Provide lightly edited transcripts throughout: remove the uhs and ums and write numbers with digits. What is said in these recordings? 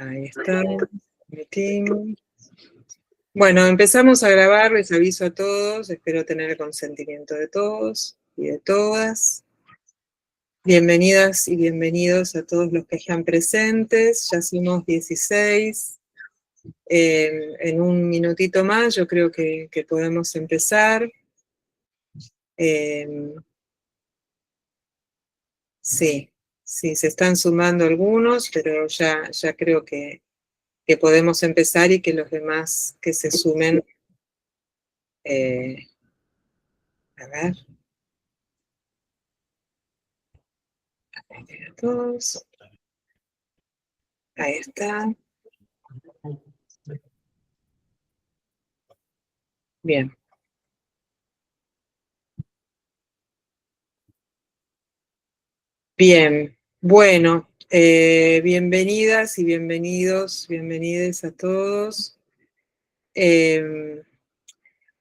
Ahí está. Metimos. Bueno, empezamos a grabar, les aviso a todos, espero tener el consentimiento de todos y de todas. Bienvenidas y bienvenidos a todos los que están presentes, ya somos 16. En un minutito más yo creo que podemos empezar. Sí, se están sumando algunos, pero ya creo que podemos empezar y que los demás que se sumen, a ver. A todos. Ahí está. Bien. Bien. Bueno, bienvenidas y bienvenidos, bienvenides a todos.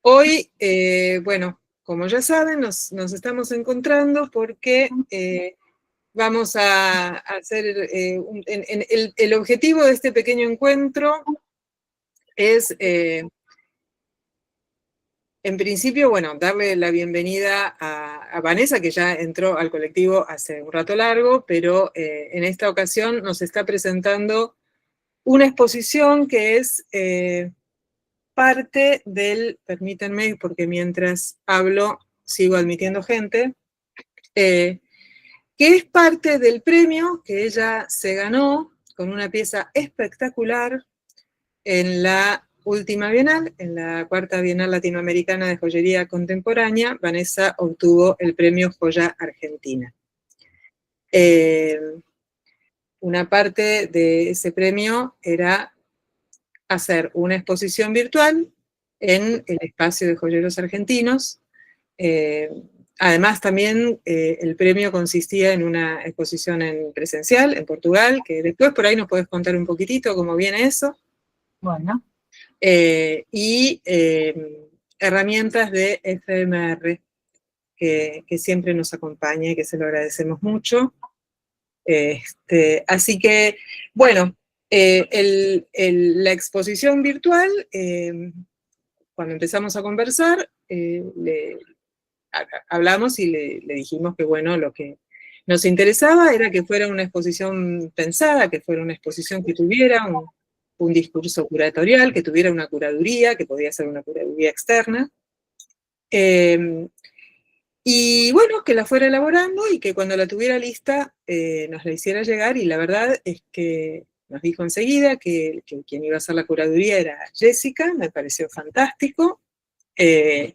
Hoy, bueno, como ya saben, nos estamos encontrando porque vamos a hacer, el objetivo de este pequeño encuentro es, en principio, bueno, darle la bienvenida a Vanessa, que ya entró al colectivo hace un rato largo, pero en esta ocasión nos está presentando una exposición que es parte del, permítanme, porque mientras hablo sigo admitiendo gente, que es parte del premio que ella se ganó con una pieza espectacular en la última Bienal, en la cuarta Bienal Latinoamericana de Joyería Contemporánea. Vanessa obtuvo el premio Joya Argentina. Una parte de ese premio era hacer una exposición virtual en el espacio de joyeros argentinos. Además, también el premio consistía en una exposición en presencial en Portugal, que después por ahí nos podés contar un poquitito cómo viene eso. Bueno. Y herramientas de FMR, que siempre nos acompaña y que se lo agradecemos mucho. Así que, bueno, la exposición virtual, cuando empezamos a conversar, hablamos y le dijimos que, bueno, lo que nos interesaba era que fuera una exposición pensada, que fuera una exposición que tuviera un discurso curatorial, que tuviera una curaduría, que podía ser una curaduría externa. Y bueno, que la fuera elaborando y que cuando la tuviera lista nos la hiciera llegar, y la verdad es que nos dijo enseguida que quien iba a hacer la curaduría era Jessica. Me pareció fantástico, me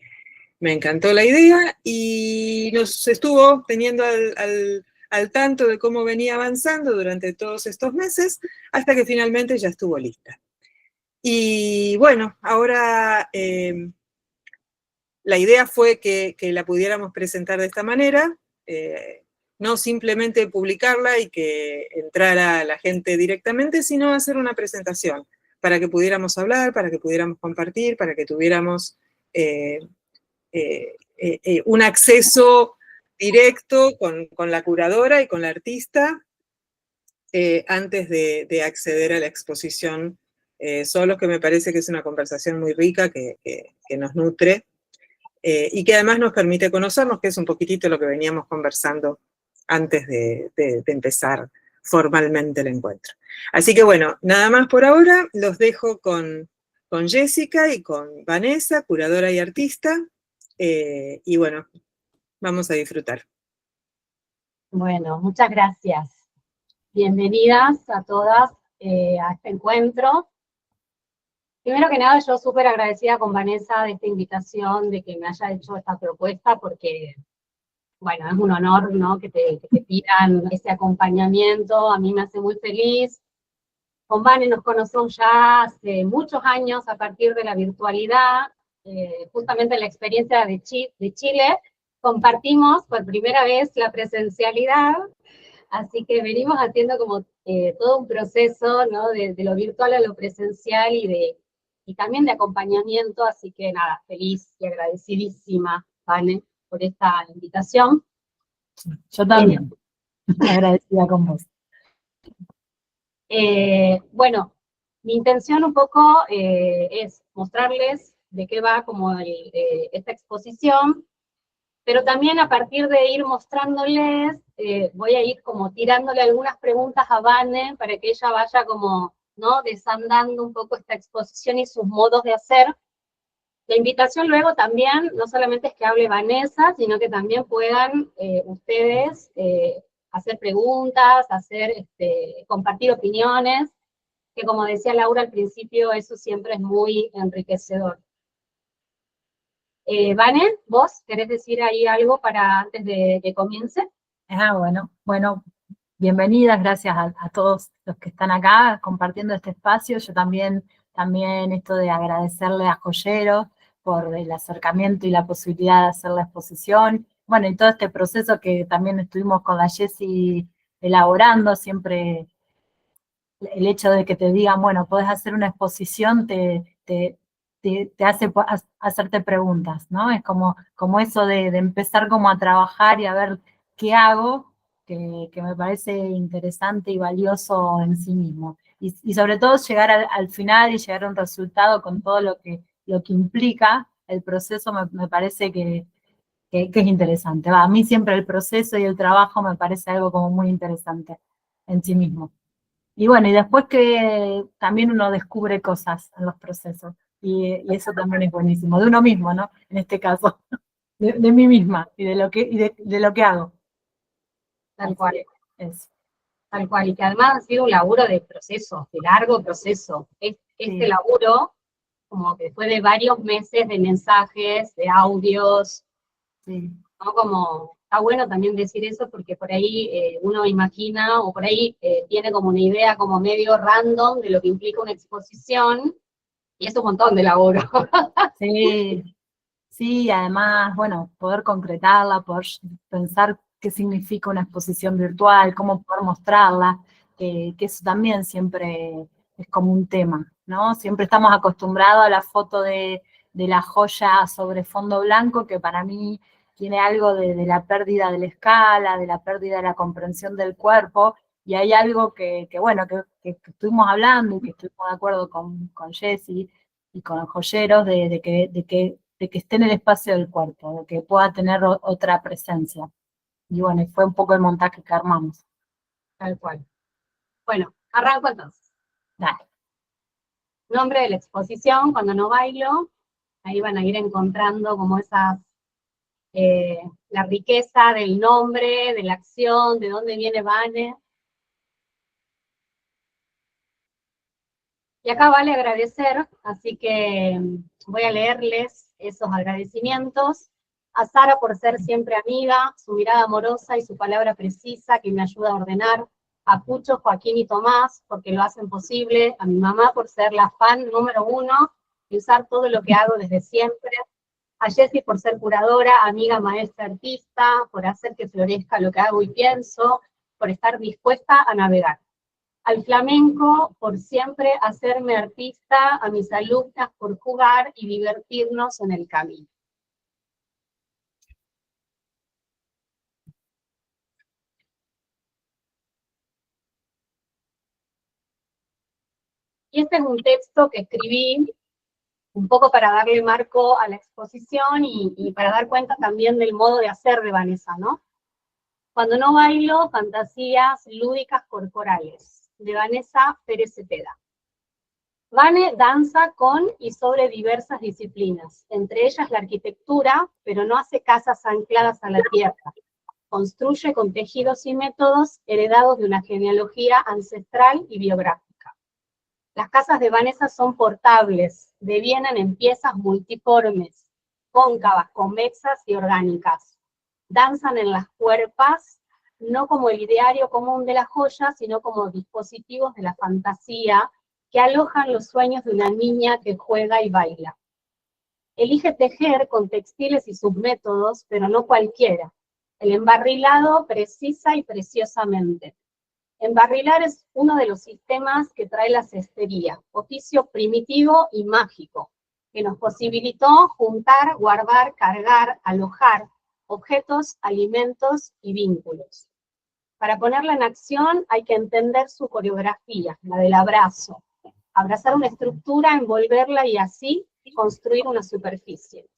encantó la idea y nos estuvo teniendo al tanto de cómo venía avanzando durante todos estos meses, hasta que finalmente ya estuvo lista. Y bueno, ahora la idea fue que la pudiéramos presentar de esta manera, no simplemente publicarla y que entrara la gente directamente, sino hacer una presentación para que pudiéramos hablar, para que pudiéramos compartir, para que tuviéramos un acceso directo con la curadora y con la artista antes de acceder a la exposición solos, que me parece que es una conversación muy rica que nos nutre. Y que además nos permite conocernos, que es un poquitito lo que veníamos conversando antes de empezar formalmente el encuentro. Así que bueno, nada más por ahora, los dejo con Jessica y con Vanessa, curadora y artista, y bueno, vamos a disfrutar. Bueno, muchas gracias. Bienvenidas a todas a este encuentro. Primero que nada, yo súper agradecida con Vanessa de esta invitación, de que me haya hecho esta propuesta, porque, bueno, es un honor, ¿no?, que te pidan ese acompañamiento. A mí me hace muy feliz. Con Vane nos conocemos ya hace muchos años a partir de la virtualidad, justamente en la experiencia de Chile, compartimos por primera vez la presencialidad, así que venimos haciendo como todo un proceso, ¿no?, de lo virtual a lo presencial y también de acompañamiento, así que nada, feliz y agradecidísima, Vane, por esta invitación. Yo también, agradecida con vos. Bueno, mi intención un poco es mostrarles de qué va como esta exposición, pero también a partir de ir mostrándoles, voy a ir como tirándole algunas preguntas a Vane para que ella vaya como, ¿no?, desandando un poco esta exposición y sus modos de hacer. La invitación luego también, no solamente es que hable Vanessa, sino que también puedan ustedes hacer preguntas, compartir opiniones, que como decía Laura al principio, eso siempre es muy enriquecedor. Vane, ¿vos querés decir ahí algo para antes de que comience? Bueno, bienvenidas, gracias a todos los que están acá compartiendo este espacio. Yo también esto de agradecerle a Joyeros por el acercamiento y la posibilidad de hacer la exposición. Bueno, y todo este proceso que también estuvimos con la Jessy elaborando, siempre el hecho de que te digan, bueno, podés hacer una exposición, te hace hacerte preguntas, ¿no? Es como eso de empezar como a trabajar y a ver qué hago, que me parece interesante y valioso en sí mismo. Y sobre todo llegar al final y llegar a un resultado con todo lo que implica el proceso, me parece que es interesante. A mí siempre el proceso y el trabajo me parece algo como muy interesante en sí mismo. Y bueno, y después que también uno descubre cosas en los procesos, y eso también es buenísimo, de uno mismo, ¿no? En este caso, de mí misma, y de lo que hago. Tal cual. Es. Tal cual, y que además ha sido un laburo de proceso, de largo proceso. Este Sí. laburo, como que después de varios meses de mensajes, de audios, Sí. ¿no? Como, está bueno también decir eso porque por ahí uno imagina, o por ahí tiene como una idea como medio random de lo que implica una exposición, y es un montón de laburo. Sí, sí, además, bueno, poder concretarla, poder pensar qué significa una exposición virtual, cómo poder mostrarla, que eso también siempre es como un tema, ¿no? Siempre estamos acostumbrados a la foto de la joya sobre fondo blanco, que para mí tiene algo de la pérdida de la escala, de la pérdida de la comprensión del cuerpo, y hay algo bueno, que estuvimos hablando y que estuvimos de acuerdo con Jessy y con los joyeros de que esté en el espacio del cuerpo, de que pueda tener otra presencia. Y bueno, fue un poco el montaje que armamos. Tal cual. Bueno, arranco entonces. Dale. Nombre de la exposición, Cuando no bailo, ahí van a ir encontrando como esas, la riqueza del nombre, de la acción, de dónde viene Vane. Y acá vale agradecer, así que voy a leerles esos agradecimientos. A Sara por ser siempre amiga, su mirada amorosa y su palabra precisa que me ayuda a ordenar. A Pucho, Joaquín y Tomás porque lo hacen posible. A mi mamá por ser la fan número 1 y usar todo lo que hago desde siempre. A Jessie por ser curadora, amiga, maestra, artista, por hacer que florezca lo que hago y pienso, por estar dispuesta a navegar. Al flamenco por siempre hacerme artista, a mis alumnas por jugar y divertirnos en el camino. Y este es un texto que escribí un poco para darle marco a la exposición y para dar cuenta también del modo de hacer de Vanessa, ¿no? Cuando no bailo, fantasías lúdicas corporales, de Vanessa Pérez Cepeda. Vane danza con y sobre diversas disciplinas, entre ellas la arquitectura, pero no hace casas ancladas a la tierra. Construye con tejidos y métodos heredados de una genealogía ancestral y biográfica. Las casas de Vanessa son portables, devienen en piezas multiformes, cóncavas, convexas y orgánicas. Danzan en las cuerpas, no como el ideario común de la joya, sino como dispositivos de la fantasía que alojan los sueños de una niña que juega y baila. Elige tejer con textiles y sus métodos, pero no cualquiera. El embarrilado precisa y preciosamente. Embarrilar es uno de los sistemas que trae la cestería, oficio primitivo y mágico, que nos posibilitó juntar, guardar, cargar, alojar objetos, alimentos y vínculos. Para ponerla en acción hay que entender su coreografía, la del abrazo. Abrazar una estructura, envolverla y así construir una superficie.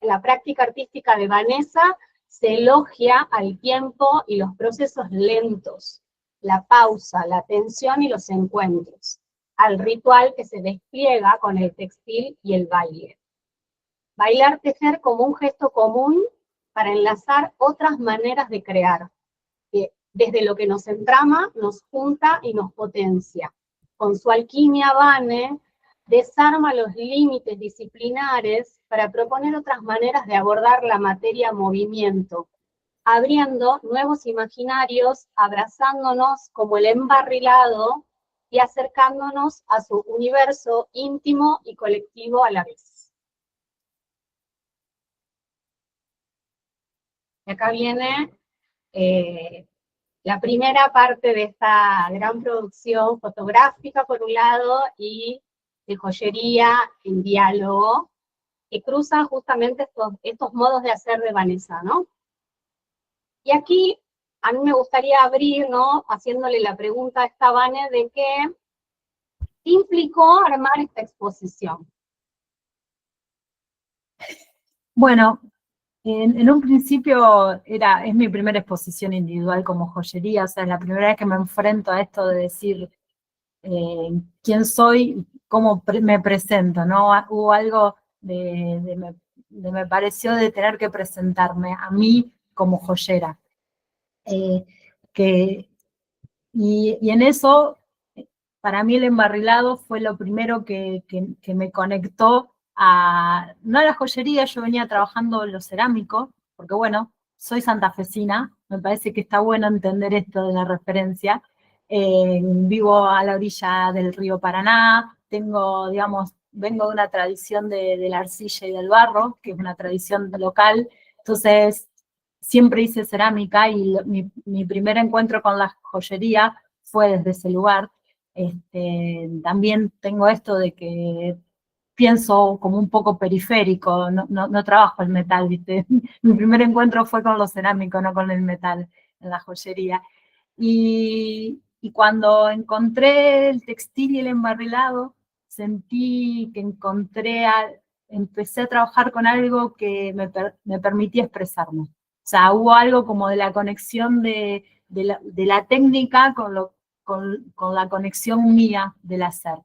En la práctica artística de Vanessa se elogia al tiempo y los procesos lentos, la pausa, la atención y los encuentros, al ritual que se despliega con el textil y el baile. Bailar tejer como un gesto común para enlazar otras maneras de crear, que desde lo que nos entrama, nos junta y nos potencia. Con su alquimia, Vane desarma los límites disciplinares para proponer otras maneras de abordar la materia movimiento, abriendo nuevos imaginarios, abrazándonos como el embarrilado y acercándonos a su universo íntimo y colectivo a la vez. Y acá viene la primera parte de esta gran producción fotográfica, por un lado, y de joyería en diálogo, que cruzan justamente estos modos de hacer de Vanessa, ¿no? Y aquí a mí me gustaría abrir, ¿no?, haciéndole la pregunta a esta Vane de qué implicó armar esta exposición. Bueno, en un principio es mi primera exposición individual como joyería, o sea, es la primera vez que me enfrento a esto de decir quién soy, cómo me presento, ¿no? Hubo algo me pareció de tener que presentarme a mí como joyera. Y en eso, para mí el embarrilado fue lo primero que me conectó no a la joyería. Yo venía trabajando en lo cerámico, porque bueno, soy santafesina, me parece que está bueno entender esto de la referencia. Vivo a la orilla del río Paraná, vengo de una tradición de la arcilla y del barro, que es una tradición local, entonces siempre hice cerámica y mi primer encuentro con la joyería fue desde ese lugar. También tengo esto de que pienso como un poco periférico, no trabajo el metal, ¿viste? Mi primer encuentro fue con lo cerámico, no con el metal, en la joyería. Y cuando encontré el textil y el embarrilado, sentí que empecé a trabajar con algo que me permitía expresarme. O sea, hubo algo como de la conexión de la técnica con la conexión mía del hacer.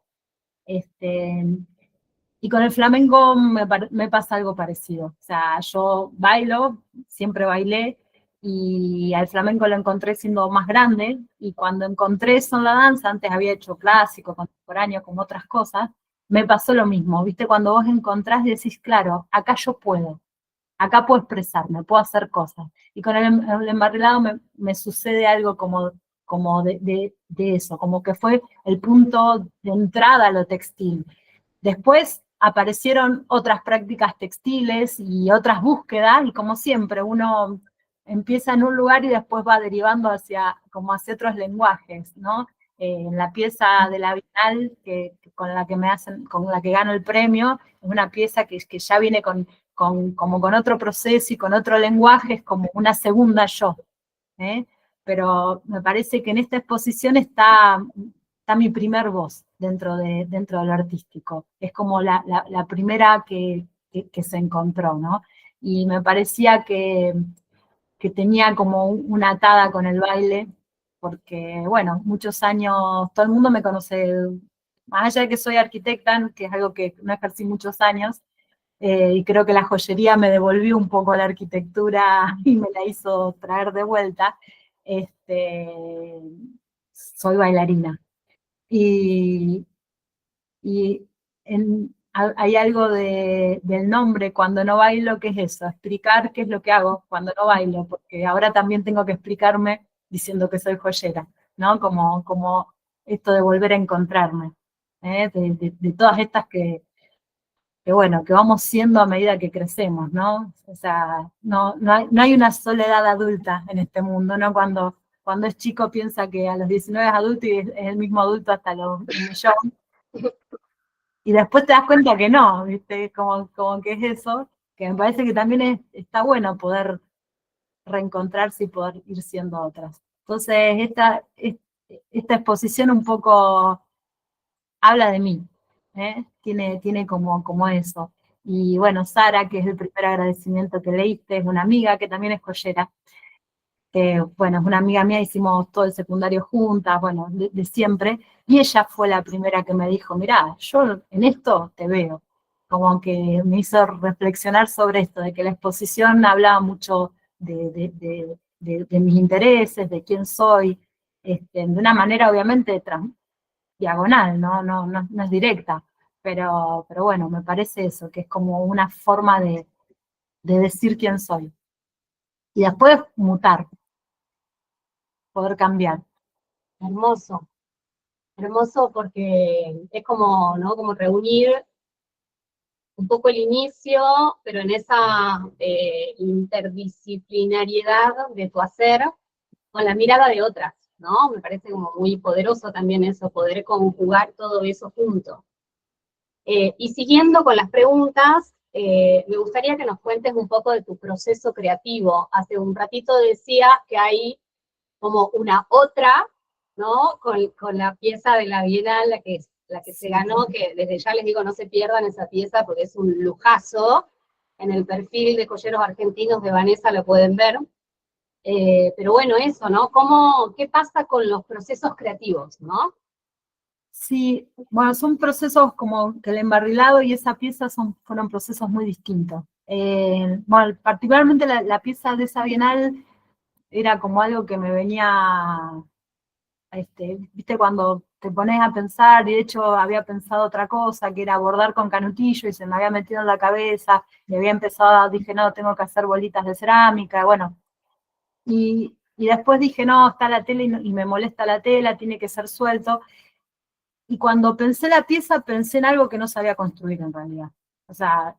Y con el flamenco me pasa algo parecido. O sea, yo bailo, siempre bailé, y al flamenco lo encontré siendo más grande, y cuando encontré eso en la danza, antes había hecho clásico, contemporáneo, como otras cosas, me pasó lo mismo, ¿viste? Cuando vos encontrás y decís, claro, acá yo puedo, acá puedo expresarme, puedo hacer cosas. Y con el embarrilado me sucede algo como de eso, como que fue el punto de entrada a lo textil. Después aparecieron otras prácticas textiles y otras búsquedas, y como siempre, uno empieza en un lugar y después va derivando hacia otros lenguajes, ¿no? En la pieza de la Bienal, con la que gano el premio, es una pieza que ya viene como con otro proceso y con otro lenguaje, es como una segunda yo, ¿eh? Pero me parece que en esta exposición está mi primer voz dentro de lo artístico. Es como la primera que se encontró, ¿no? Y me parecía que tenía como una atada con el baile, porque, bueno, muchos años, todo el mundo me conoce, más allá de que soy arquitecta, que es algo que no ejercí muchos años, y creo que la joyería me devolvió un poco la arquitectura y me la hizo traer de vuelta. Soy bailarina. Y hay algo del nombre, cuando no bailo, ¿qué es eso? Explicar qué es lo que hago cuando no bailo, porque ahora también tengo que explicarme diciendo que soy joyera, ¿no? Como esto de volver a encontrarme, de todas estas que vamos siendo a medida que crecemos, ¿no? O sea, no hay una soledad adulta en este mundo, ¿no? Cuando es chico piensa que a los 19 es adulto y es el mismo adulto hasta los millón. Y después te das cuenta que no, ¿viste? Como que es eso, que me parece que también está bueno poder reencontrarse y poder ir siendo otras. Entonces, esta exposición un poco habla de mí, ¿eh? Tiene como eso. Y bueno, Sara, que es el primer agradecimiento que leíste, es una amiga que también es joyera. Bueno, es una amiga mía, hicimos todo el secundario juntas, bueno, de siempre, y ella fue la primera que me dijo, mirá, yo en esto te veo, como que me hizo reflexionar sobre esto, de que la exposición hablaba mucho de mis intereses, de quién soy, de una manera obviamente diagonal, no es directa, pero bueno, me parece eso, que es como una forma de decir quién soy. Y después mutar, poder cambiar. Hermoso, hermoso porque es como, ¿no? Como reunir un poco el inicio, pero en esa interdisciplinariedad de tu hacer con la mirada de otras, ¿no? Me parece como muy poderoso también eso, poder conjugar todo eso junto. Y siguiendo con las preguntas, me gustaría que nos cuentes un poco de tu proceso creativo. Hace un ratito decía que hay como una otra, ¿no? Con la pieza de la Bienal, la que se ganó, que desde ya les digo, no se pierdan esa pieza porque es un lujazo. En el perfil de Joyeros Argentinos de Vanessa lo pueden ver. Pero bueno, eso, ¿no? ¿Qué pasa con los procesos creativos, ¿no? Sí, bueno, son procesos como que el embarrilado y esa pieza fueron procesos muy distintos. Bueno, particularmente la pieza de esa Bienal era como algo que me venía, viste, cuando te pones a pensar, y de hecho había pensado otra cosa, que era bordar con canutillo, y se me había metido en la cabeza, y había empezado, dije, no, tengo que hacer bolitas de cerámica, bueno, y después dije, no, está la tela y me molesta la tela, tiene que ser suelto. Y cuando pensé la pieza, pensé en algo que no sabía construir en realidad. O sea,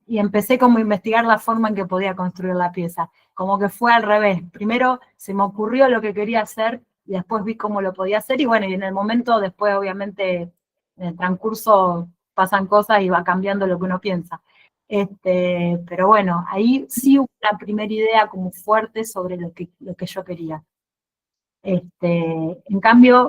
y empecé como a investigar la forma en que podía construir la pieza. Como que fue al revés. Primero se me ocurrió lo que quería hacer y después vi cómo lo podía hacer. Y bueno, y en el momento, después obviamente, en el transcurso pasan cosas y va cambiando lo que uno piensa. Pero bueno, ahí sí hubo una primera idea como fuerte sobre lo que yo quería. En cambio,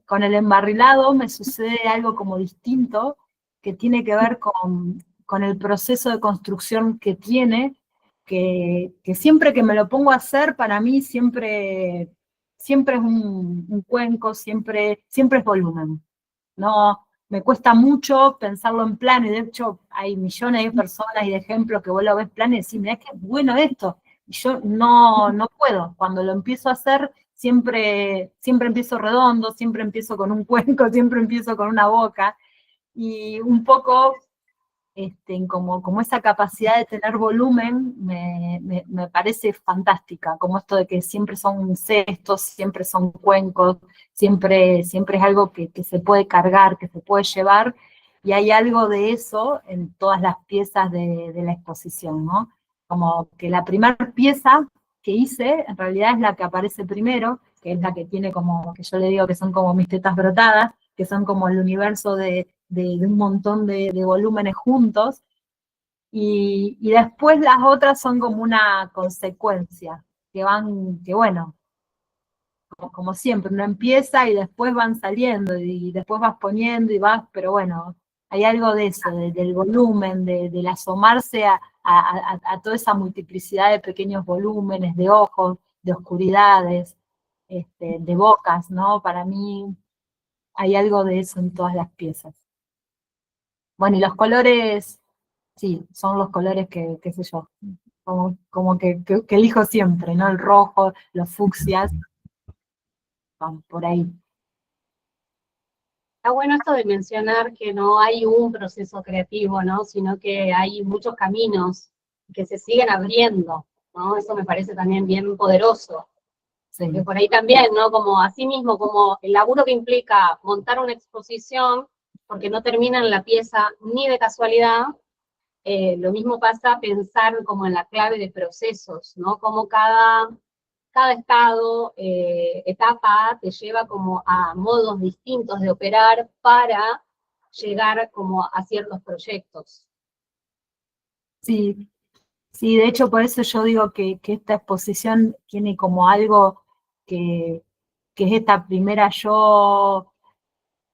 con el embarrilado me sucede algo como distinto, que tiene que ver con el proceso de construcción que tiene, que siempre que me lo pongo a hacer, para mí siempre es un cuenco, siempre es volumen. No, me cuesta mucho pensarlo en plano, y de hecho hay millones de personas y de ejemplos que vos lo ves plano y decís, mirá qué bueno esto. Y yo no puedo. Cuando lo empiezo a hacer, siempre empiezo redondo, siempre empiezo con un cuenco, siempre empiezo con una boca. Y un poco como esa capacidad de tener volumen me parece fantástica, como esto de que siempre son cestos, siempre son cuencos, siempre es algo que se puede cargar, que se puede llevar, y hay algo de eso en todas las piezas de la exposición, ¿no? Como que la primera pieza que hice, en realidad es la que aparece primero, que es la que tiene como, que yo le digo que son como mis tetas brotadas, que son como el universo de un montón de volúmenes juntos, y después las otras son como una consecuencia, que bueno, como siempre, uno empieza y después van saliendo, y después vas poniendo y vas, pero bueno, hay algo de eso, del volumen, del asomarse a toda esa multiplicidad de pequeños volúmenes, de ojos, de oscuridades, de bocas, ¿no? Para mí hay algo de eso en todas las piezas. Bueno, y los colores, sí, son los colores que, qué sé yo, como que elijo siempre, ¿no? El rojo, los fucsias, van por ahí. Está bueno esto de mencionar que no hay un proceso creativo, ¿no? Sino que hay muchos caminos que se siguen abriendo, ¿no? Eso me parece también bien poderoso. Sí. Que por ahí también, ¿no? Como así mismo, como el laburo que implica montar una exposición, porque no terminan la pieza ni de casualidad, lo mismo pasa pensar como en la clave de procesos, ¿no? Como cada estado, etapa, te lleva como a modos distintos de operar para llegar como a ciertos proyectos. Sí, Sí, de hecho, por eso yo digo que esta exposición tiene como algo que es esta primera yo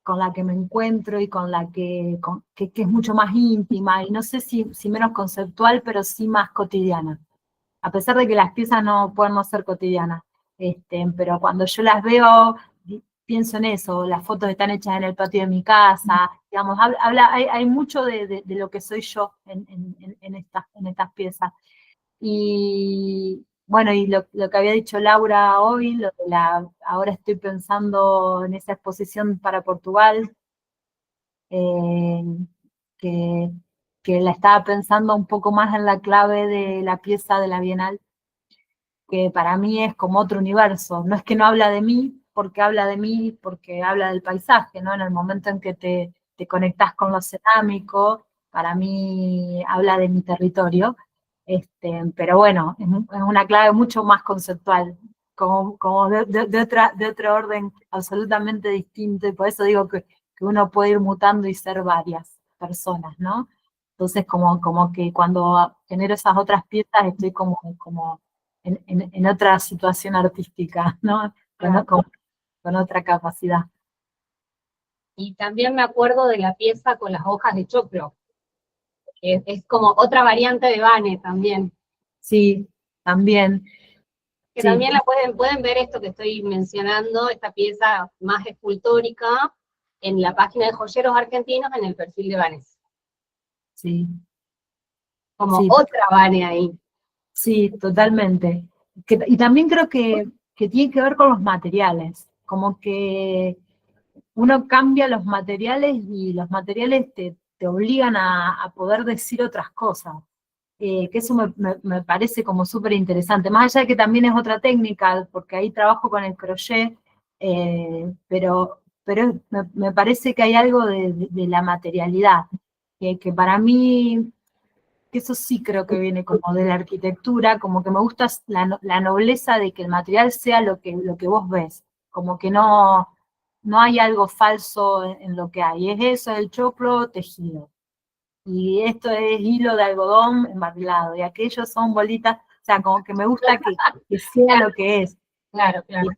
con la que me encuentro y con la que es mucho más íntima, y no sé si menos conceptual, pero sí más cotidiana. A pesar de que las piezas no pueden no ser cotidianas. Pero cuando yo las veo, pienso en eso, las fotos están hechas en el patio de mi casa, digamos, hay mucho de lo que soy yo en estas piezas. Y bueno, y lo que había dicho Laura hoy, ahora estoy pensando en esa exposición para Portugal, eh, que, que la estaba pensando un poco más en la clave de la pieza de la Bienal, que para mí es como otro universo. No es que no habla de mí, porque habla de mí, porque habla del paisaje, ¿no? En el momento en que te conectás con lo cerámico, para mí habla de mi territorio. Pero bueno, es una clave mucho más conceptual, como de otro orden absolutamente distinto, y por eso digo que uno puede ir mutando y ser varias personas, ¿no? Entonces, como que cuando genero esas otras piezas, estoy como en otra situación artística, ¿no? Claro. Con otra capacidad. Y también me acuerdo de la pieza con las hojas de choclo, que es como otra variante de Vane también. Sí, también. Que Sí, también pueden ver esto que estoy mencionando, esta pieza más escultórica, en la página de Joyeros Argentinos, en el perfil de Vanessa. sí, Como sí, otra Vane ahí. sí, totalmente. Y también creo que tiene que ver con los materiales, como que uno cambia los materiales y los materiales te obligan a poder decir otras cosas. Que eso me parece como súper interesante, más allá de que también es otra técnica, porque ahí trabajo con el crochet, pero me parece que hay algo de la materialidad, que para mí, que eso sí creo que viene como de la arquitectura, como que me gusta la nobleza de que el material sea lo que vos ves, como que no hay algo falso en lo que hay, es eso, el choclo tejido. Y esto es hilo de algodón embarrilado, y aquellos son bolitas, o sea, como que me gusta que sea lo que es. Claro, claro.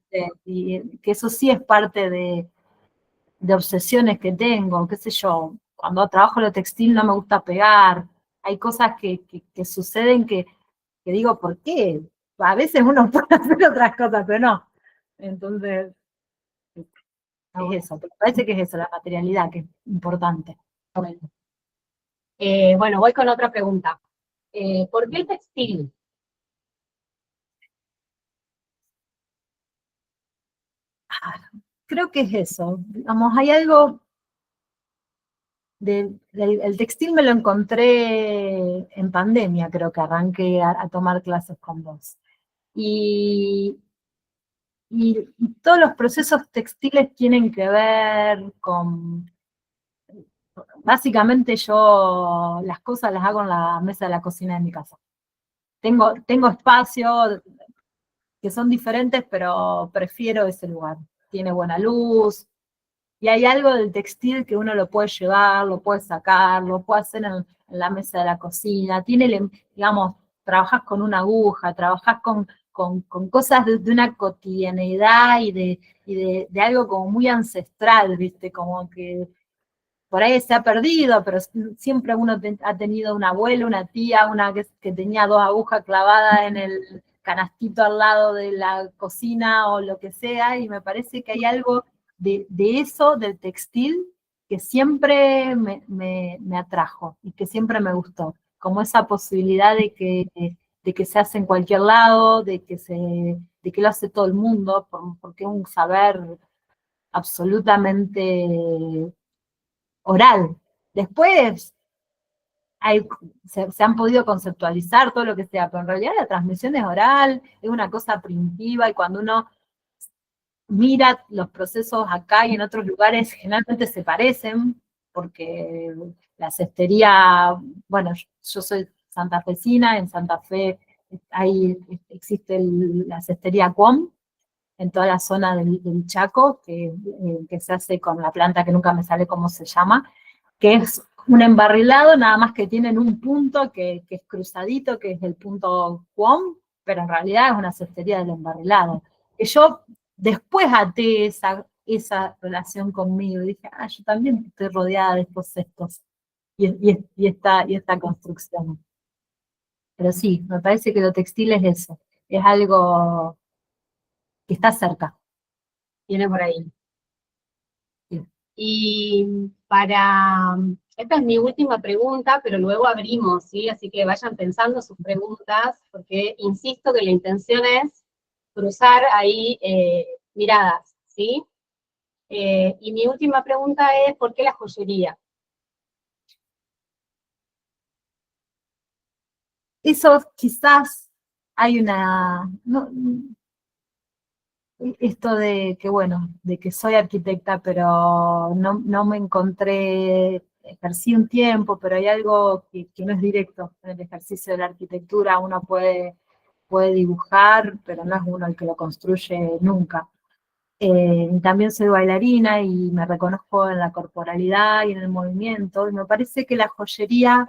Y que eso sí es parte de obsesiones que tengo, qué sé yo, cuando trabajo lo textil no me gusta pegar, hay cosas que suceden que digo, ¿por qué? A veces uno puede hacer otras cosas, pero no. Entonces, es eso, me parece que es eso, la materialidad, que es importante. Bueno, voy con otra pregunta. ¿Por qué el textil? Creo que es eso. Vamos, hay algo el textil me lo encontré en pandemia, creo que arranqué a tomar clases con vos. Y, y todos los procesos textiles tienen que ver con, básicamente yo las cosas las hago en la mesa de la cocina de mi casa. Tengo espacios que son diferentes, pero prefiero ese lugar. Tiene buena luz, y hay algo del textil que uno lo puede llevar, lo puede sacar, lo puede hacer en la mesa de la cocina. Digamos, trabajas con una aguja, trabajas con cosas de una cotidianeidad y de algo como muy ancestral, ¿viste? Como que por ahí se ha perdido, pero siempre uno ha tenido una abuela, una tía, una que tenía dos agujas clavadas en el canastito al lado de la cocina o lo que sea, y me parece que hay algo de eso, del textil, que siempre me atrajo y que siempre me gustó, como esa posibilidad de que se hace en cualquier lado, de que lo hace todo el mundo, porque es un saber absolutamente oral. Después se han podido conceptualizar todo lo que sea, pero en realidad la transmisión es oral, es una cosa primitiva, y cuando uno mira los procesos acá y en otros lugares, generalmente se parecen, porque la cestería, bueno, yo soy santafesina, en Santa Fe existe la cestería Cuom, en toda la zona del Chaco, que se hace con la planta que nunca me sale cómo se llama, que es un embarrilado, nada más que tienen un punto que es cruzadito, que es el punto QOM, pero en realidad es una cestería del embarrilado. Que yo después até esa relación conmigo, y dije, yo también estoy rodeada de estos cestos y esta construcción. Pero sí, me parece que lo textil es eso, es algo que está cerca. Viene por ahí. Sí. Y esta es mi última pregunta, pero luego abrimos, ¿sí? Así que vayan pensando sus preguntas, porque insisto que la intención es cruzar ahí miradas, ¿sí? Y mi última pregunta es, ¿por qué la joyería? Eso quizás hay esto de que, bueno, de que soy arquitecta, pero no me encontré, ejercí un tiempo, pero hay algo que no es directo en el ejercicio de la arquitectura. Uno puede dibujar, pero no es uno el que lo construye nunca. También soy bailarina y me reconozco en la corporalidad y en el movimiento, y me parece que la joyería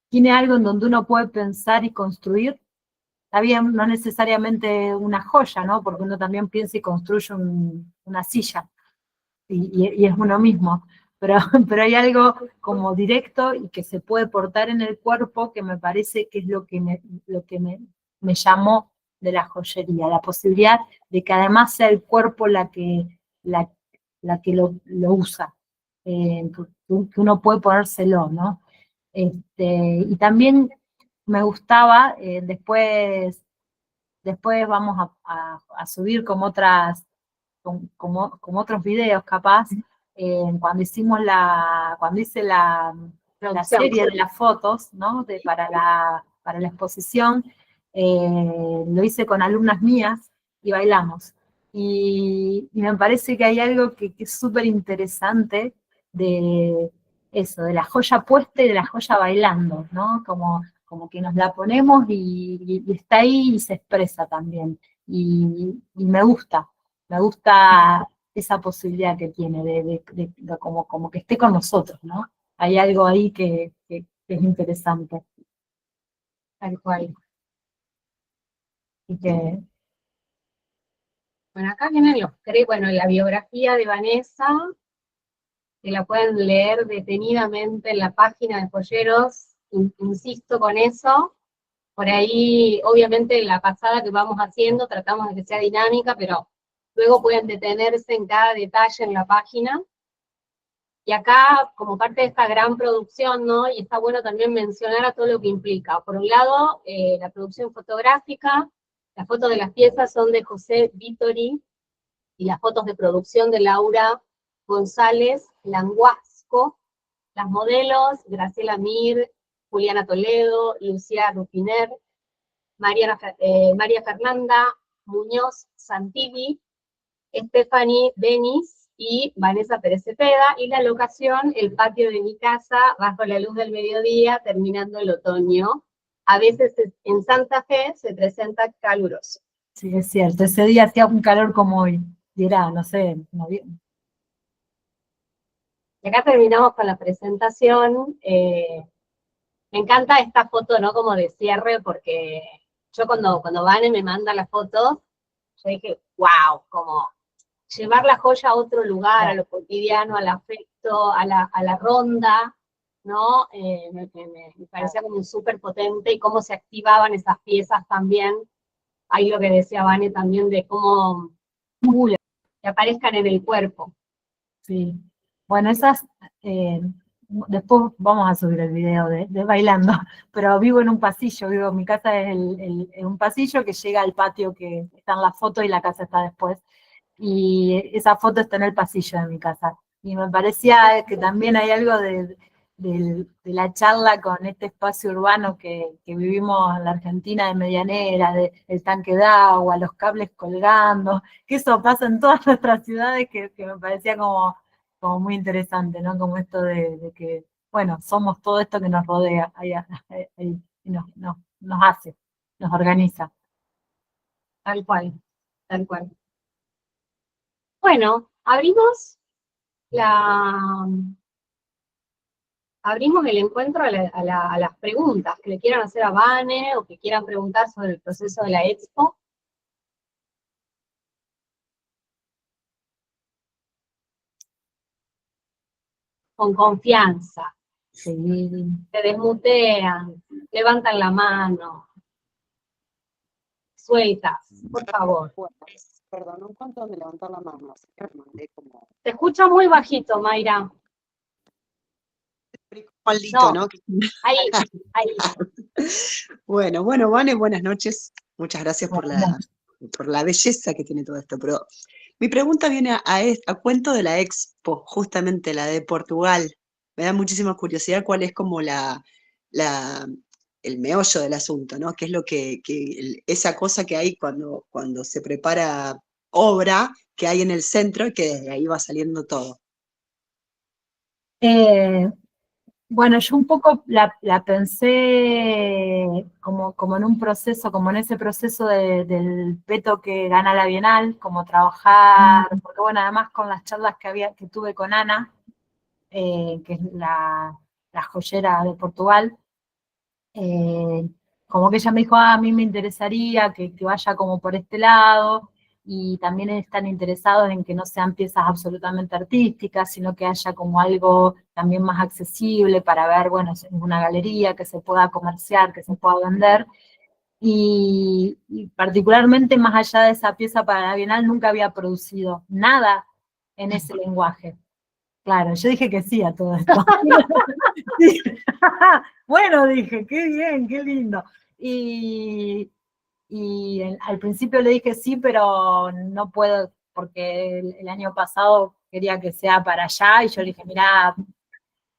tiene algo en donde uno puede pensar y construir. Está bien, no necesariamente una joya, ¿no? Porque uno también piensa y construye una silla, y es uno mismo. Pero, pero hay algo como directo y que se puede portar en el cuerpo, que me parece que es lo que me llamó de la joyería, la posibilidad de que además sea el cuerpo la que lo usa, que uno puede ponérselo, ¿no? Y también me gustaba, después vamos a subir como otros videos capaz, cuando hice la serie de las fotos, ¿no? Para la exposición, lo hice con alumnas mías y bailamos. Y me parece que hay algo que es súper interesante de eso, de la joya puesta y de la joya bailando, ¿no? Como que nos la ponemos y está ahí y se expresa también. Y me gusta esa posibilidad que tiene de como que esté con nosotros, ¿no? Hay algo ahí que es interesante. Tal cual. Y que, Bueno, acá vienen bueno, la biografía de Vanessa, que la pueden leer detenidamente en la página de Joyeros, insisto con eso. Por ahí, obviamente, la pasada que vamos haciendo, tratamos de que sea dinámica, pero luego pueden detenerse en cada detalle en la página. Y acá, como parte de esta gran producción, ¿no? Y está bueno también mencionar a todo lo que implica. Por un lado, la producción fotográfica, las fotos de las piezas son de José Vittori, y las fotos de producción de Laura González Languasco. Las modelos, Graciela Mir, Juliana Toledo, Lucía Rupiner, María Fernanda Muñoz Santilli, Stephanie Denis y Vanessa Pérez Cepeda, y la locación, el patio de mi casa, bajo la luz del mediodía, terminando el otoño. A veces en Santa Fe se presenta caluroso. sí, es cierto, ese día hacía un calor como hoy, y era, no sé, Y acá terminamos con la presentación. Me encanta esta foto, ¿no? Como de cierre, porque yo cuando Vane me manda la foto, yo dije, wow, como llevar la joya a otro lugar, a lo cotidiano, al afecto, a la ronda, ¿no? Me parecía como súper potente, y cómo se activaban esas piezas también. Ahí lo que decía Vane también de cómo que aparezcan en el cuerpo. sí. Bueno, después vamos a subir el video de bailando, pero vivo en un pasillo, mi casa es un pasillo que llega al patio que está en la foto, y la casa está después. Y esa foto está en el pasillo de mi casa. Y me parecía que también hay algo de la charla con este espacio urbano que vivimos en la Argentina, de medianera, del tanque de agua, los cables colgando, que eso pasa en todas nuestras ciudades, que me parecía como muy interesante, ¿no? Como esto de que, bueno, somos todo esto que nos rodea, y nos hace, nos organiza. Tal cual, tal cual. Bueno, abrimos abrimos el encuentro a las preguntas que le quieran hacer a Vane o que quieran preguntar sobre el proceso de la expo. Con confianza. Sí. Se desmutean, levantan la mano. Sueltas, por favor. Bueno, perdón, no encuentro dónde levantar la mano, así que me mandé como... Te escucho muy bajito, Mayra. Maldito, No. ¿no? Ahí, ahí. Bueno, Vane, buenas noches. Muchas gracias por la belleza que tiene todo esto. Pero mi pregunta viene a cuento de la expo, justamente la de Portugal. Me da muchísima curiosidad cuál es como el meollo del asunto, ¿no? ¿Qué es lo esa cosa que hay cuando se prepara obra que hay en el centro y que desde ahí va saliendo todo? Bueno, yo un poco la pensé como en un proceso, como en ese proceso del peto que gana la Bienal, como trabajar, porque bueno, además con las charlas que tuve con Ana, que es la joyera de Portugal, como que ella me dijo, a mí me interesaría que vaya como por este lado, y también están interesados en que no sean piezas absolutamente artísticas, sino que haya como algo también más accesible para ver, bueno, en una galería, que se pueda comerciar, que se pueda vender, y particularmente más allá de esa pieza para la Bienal, nunca había producido nada en ese lenguaje. Claro, yo dije que sí a todo esto. Sí. Bueno, dije, qué bien, qué lindo. Y al principio le dije sí, pero no puedo, porque el año pasado quería que sea para allá, y yo le dije, mirá,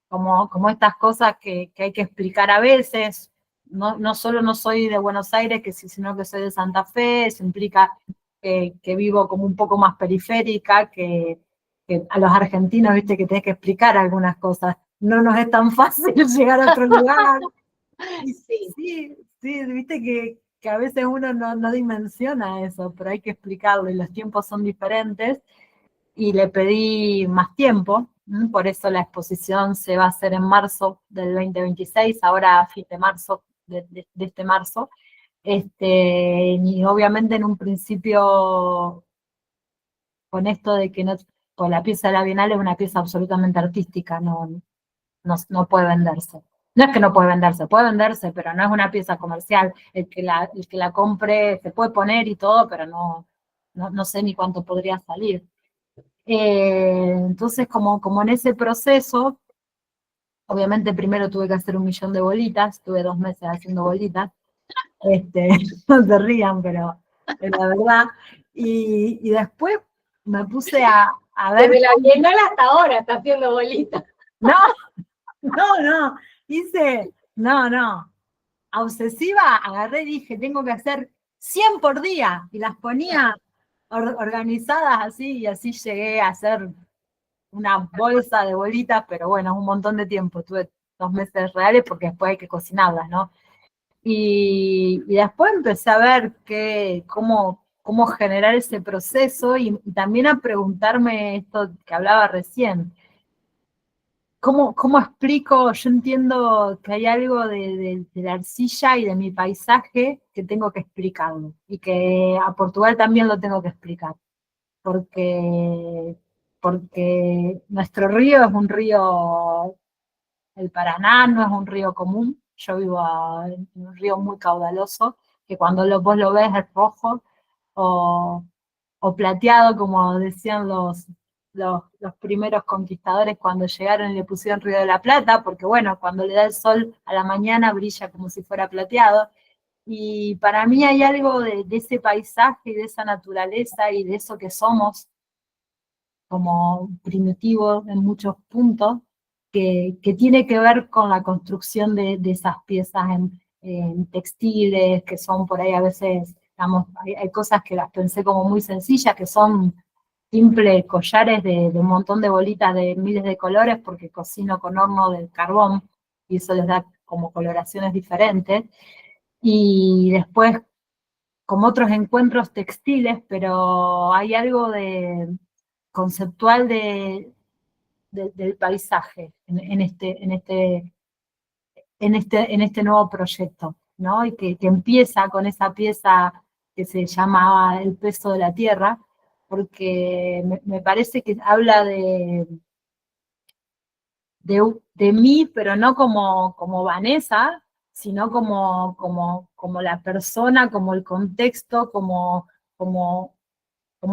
como estas cosas que hay que explicar a veces, no solo no soy de Buenos Aires, sino que soy de Santa Fe, eso implica que vivo como un poco más periférica, que a los argentinos, viste, que tenés que explicar algunas cosas. No nos es tan fácil llegar a otro lugar. Sí, viste que a veces uno no dimensiona eso, pero hay que explicarlo y los tiempos son diferentes, y le pedí más tiempo, por eso la exposición se va a hacer en marzo del 2026, ahora a fin de marzo, de este marzo, y obviamente en un principio con esto de que pues la pieza de la Bienal es una pieza absolutamente artística, no puede venderse. No es que no puede venderse, pero no es una pieza comercial. El que la compre se puede poner y todo, pero no sé ni cuánto podría salir. Entonces, como en ese proceso, obviamente primero tuve que hacer 1.000.000 de bolitas, tuve 2 meses haciendo bolitas, no se rían, pero es la verdad. Y después me puse a ver... Desde la Bienal hasta ahora está haciendo bolitas. No, no. Obsesiva, agarré y dije, tengo que hacer 100 por día, y las ponía organizadas así, y así llegué a hacer una bolsa de bolitas, pero bueno, es un montón de tiempo, tuve 2 meses reales porque después hay que cocinarlas, ¿no? Y después empecé a ver cómo generar ese proceso, y también a preguntarme esto que hablaba recién. ¿Cómo explico? Yo entiendo que hay algo de la arcilla y de mi paisaje que tengo que explicarlo, y que a Portugal también lo tengo que explicar, porque nuestro río es un río, el Paraná no es un río común. Yo vivo en un río muy caudaloso, que cuando vos lo ves es rojo o plateado, como decían los primeros conquistadores cuando llegaron y le pusieron Río de la Plata, porque bueno, cuando le da el sol a la mañana brilla como si fuera plateado. Y para mí hay algo de ese paisaje y de esa naturaleza y de eso que somos como primitivos en muchos puntos, que tiene que ver con la construcción de esas piezas en textiles, que son por ahí a veces, digamos, hay cosas que las pensé como muy sencillas, que son simples collares de un montón de bolitas de miles de colores, porque cocino con horno de carbón, y eso les da como coloraciones diferentes. Y después, como otros encuentros textiles, pero hay algo conceptual de del paisaje en este nuevo proyecto, ¿no? Y que empieza con esa pieza que se llamaba El peso de la tierra, porque me parece que habla de mí, pero no como Vanessa, sino como la persona, como el contexto, como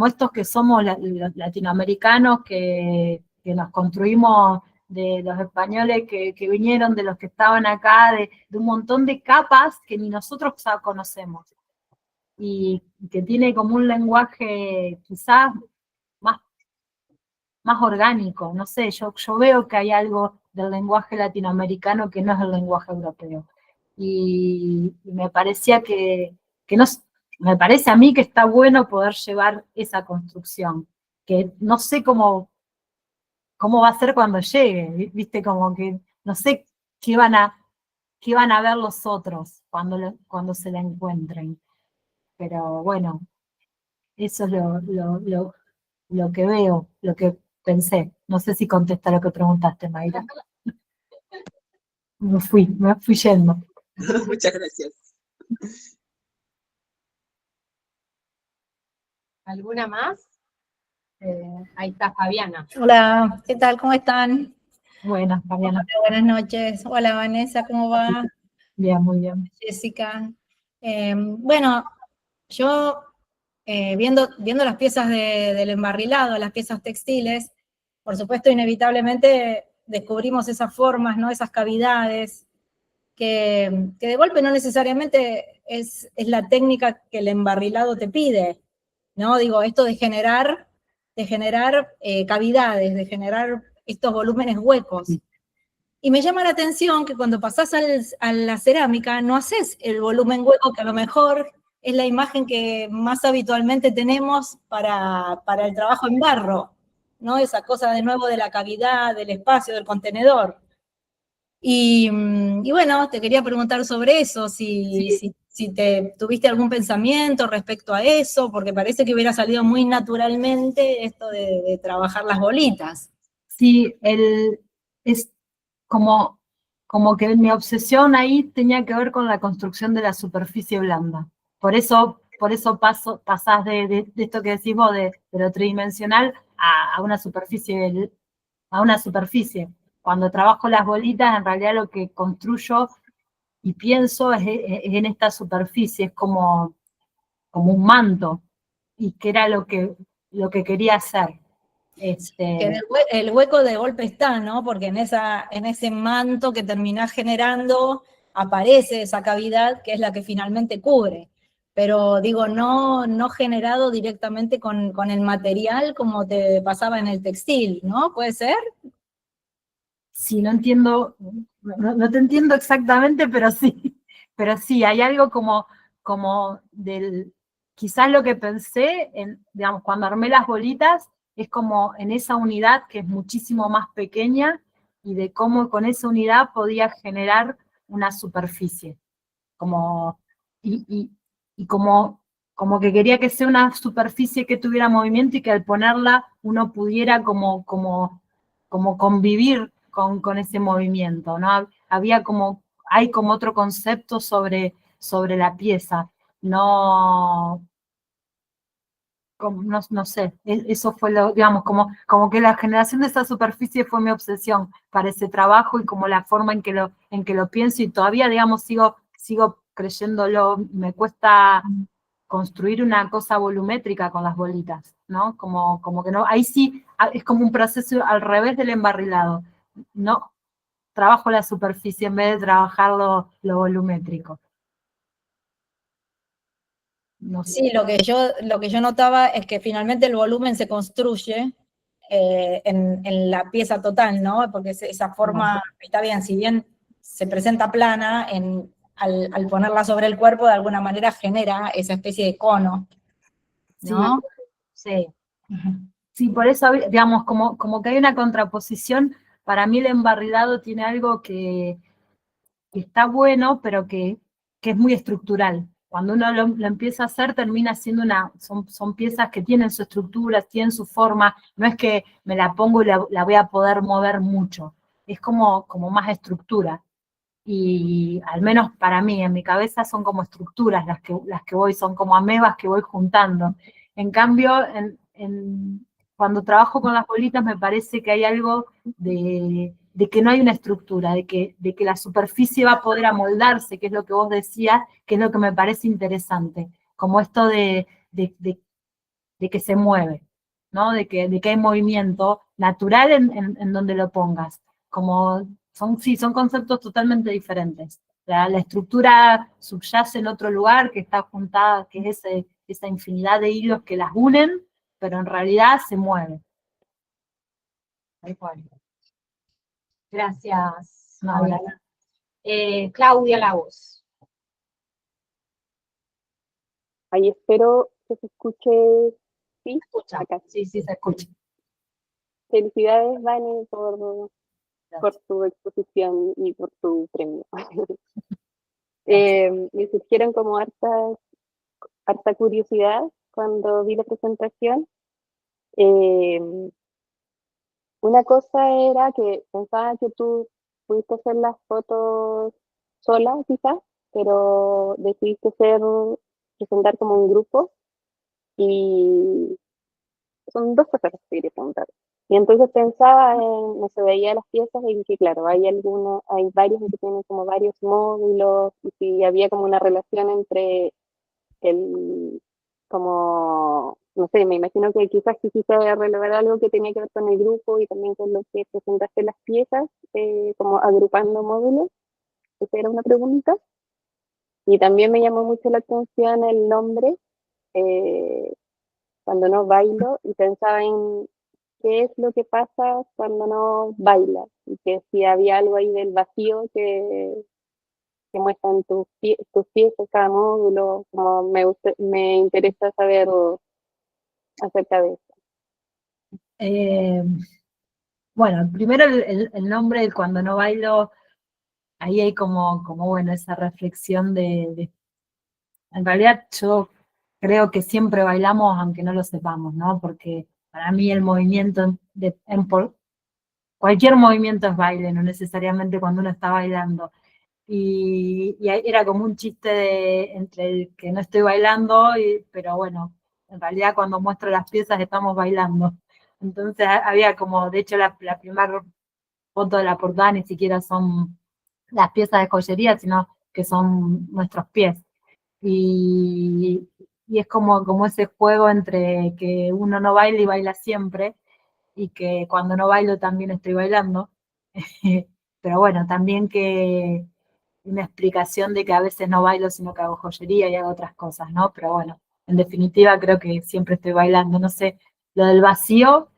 estos que somos los latinoamericanos que nos construimos de los españoles que vinieron, de los que estaban acá, de un montón de capas que ni nosotros conocemos. Y que tiene como un lenguaje quizás más orgánico, no sé, yo veo que hay algo del lenguaje latinoamericano que no es el lenguaje europeo. Y me parecía me parece a mí que está bueno poder llevar esa construcción, que no sé cómo va a ser cuando llegue, viste, como que no sé qué van a ver los otros cuando se la encuentren. Pero bueno, eso es lo que veo, lo que pensé. No sé si contesta lo que preguntaste, Mayra. Me fui yendo. Muchas gracias. ¿Alguna más? Ahí está Fabiana. Hola, ¿qué tal? ¿Cómo están? Buenas, Fabiana. Hola, buenas noches. Hola, Vanessa, ¿cómo va? Bien, muy bien. Jessica. Bueno, yo viendo las piezas del embarrilado, las piezas textiles, por supuesto, inevitablemente descubrimos esas formas, ¿no? Esas cavidades, que de golpe no necesariamente es la técnica que el embarrilado te pide, ¿no? Digo, esto de generar cavidades, de generar estos volúmenes huecos. Y me llama la atención que cuando pasás a la cerámica no haces el volumen hueco, que a lo mejor es la imagen que más habitualmente tenemos para el trabajo en barro, ¿no? Esa cosa de nuevo de la cavidad, del espacio, del contenedor. Y bueno, te quería preguntar sobre eso, si tuviste algún pensamiento respecto a eso, porque parece que hubiera salido muy naturalmente esto de trabajar las bolitas. Sí, es como que mi obsesión ahí tenía que ver con la construcción de la superficie blanda. Por eso pasás de esto que decís vos, de lo tridimensional a una superficie. Cuando trabajo las bolitas, en realidad lo que construyo y pienso es en esta superficie, es como un manto, y que era lo que quería hacer. Que el hueco de golpe está, ¿no? Porque en ese manto que terminás generando aparece esa cavidad que es la que finalmente cubre. Pero digo, no generado directamente con el material como te pasaba en el textil, ¿no? ¿Puede ser? Sí, no entiendo, no te entiendo exactamente, pero sí, hay algo como quizás lo que pensé, digamos, cuando armé las bolitas, es como en esa unidad que es muchísimo más pequeña, y de cómo con esa unidad podía generar una superficie, y como que quería que sea una superficie que tuviera movimiento y que al ponerla uno pudiera como convivir con ese movimiento, ¿no? Hay como otro concepto sobre la pieza, no sé, eso fue digamos, como que la generación de esa superficie fue mi obsesión para ese trabajo, y como la forma en que lo pienso, y todavía, digamos, sigo creyéndolo. Me cuesta construir una cosa volumétrica con las bolitas, ¿no? Como que no, ahí sí es como un proceso al revés del embarrilado. No, trabajo la superficie en vez de trabajar lo volumétrico. No sé. Sí, lo que yo notaba es que finalmente el volumen se construye en la pieza total, ¿no? Porque esa forma, está bien, si bien se presenta plana, al ponerla sobre el cuerpo, de alguna manera genera esa especie de cono, ¿no? Sí. Sí, por eso, digamos, como que hay una contraposición. Para mí el embarrilado tiene algo que está bueno, pero que es muy estructural. cuando uno lo empieza a hacer, termina siendo son piezas que tienen su estructura, tienen su forma, no es que me la pongo y la voy a poder mover mucho, es como más estructura. Y al menos para mí, en mi cabeza son como estructuras las que voy, son como amebas que voy juntando. En cambio, cuando trabajo con las bolitas me parece que hay algo de que no hay una estructura, de que la superficie va a poder amoldarse, que es lo que vos decías, que es lo que me parece interesante, como esto de que se mueve, ¿no? De que hay movimiento natural en donde lo pongas. Como son conceptos totalmente diferentes. La estructura subyace en otro lugar, que está juntada, que es esa infinidad de hilos que las unen, pero en realidad se mueve. Gracias, No, Mariana. Claudia Lagos. Ahí espero que se escuche. Sí, Escucha. acá. Sí, se escucha. Felicidades, Vane, por tu exposición y por tu premio. Me surgieron como harta curiosidad cuando vi la presentación. Una cosa era que pensaba que tú pudiste hacer las fotos sola, quizás, pero decidiste presentar como un grupo, y son dos cosas que te quería preguntar. Y entonces pensaba no se veía las piezas y que claro, hay varios que tienen como varios módulos, y si había como una relación entre como, no sé, me imagino que quizás quisiste relevar algo que tenía que ver con el grupo y también con lo que presentaste las piezas, como agrupando módulos. Esa era una pregunta. Y también me llamó mucho la atención el nombre, eh, cuando no bailo, y pensaba en qué es lo que pasa cuando no bailas, y que si había algo ahí del vacío que muestran tus pies en cada módulo, como me interesa saber acerca de eso. Bueno, primero el nombre del Cuando no bailo, ahí hay como bueno, esa reflexión en realidad yo creo que siempre bailamos aunque no lo sepamos, ¿no? Porque para mí el movimiento, cualquier movimiento es baile, no necesariamente cuando uno está bailando. Y ahí era como un chiste entre el que no estoy bailando, pero bueno, en realidad cuando muestro las piezas estamos bailando. Entonces había como, de hecho la primera foto de la portada ni siquiera son las piezas de joyería, sino que son nuestros pies. Y es como ese juego entre que uno no baila y baila siempre, y que cuando no bailo también estoy bailando. Pero bueno, también que una explicación de que a veces no bailo, sino que hago joyería y hago otras cosas, ¿no? Pero bueno, en definitiva creo que siempre estoy bailando. No sé, lo del vacío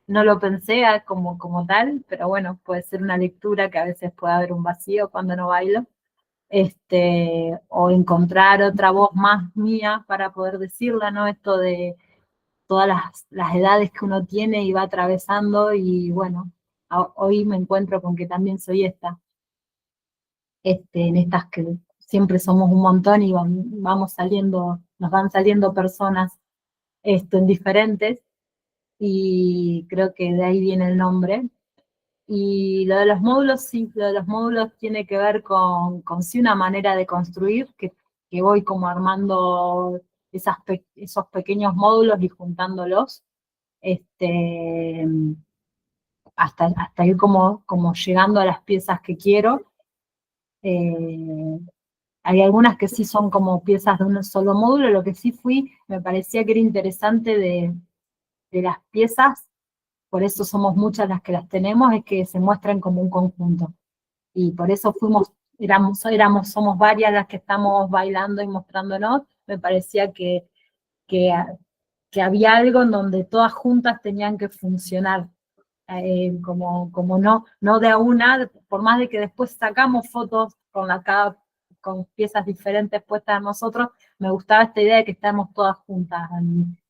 no lo pensé como tal, pero bueno, puede ser una lectura que a veces puede haber un vacío cuando no bailo. O encontrar otra voz más mía para poder decirla, ¿no? Esto de todas las edades que uno tiene y va atravesando, y bueno, hoy me encuentro con que también soy en estas que siempre somos un montón y vamos saliendo, nos van saliendo personas en diferentes, y creo que de ahí viene el nombre. Y lo de los módulos, sí, lo de los módulos tiene que ver con sí una manera de construir, que voy como armando esos pequeños módulos y juntándolos, hasta ir como llegando a las piezas que quiero. Hay algunas que sí son como piezas de un solo módulo. Lo que sí me parecía que era interesante de las piezas, por eso somos muchas las que las tenemos, es que se muestran como un conjunto. Y por eso somos varias las que estamos bailando y mostrándonos. Me parecía que había algo en donde todas juntas tenían que funcionar, como no de a una, por más de que después sacamos fotos con piezas diferentes puestas en nosotros, me gustaba esta idea de que estamos todas juntas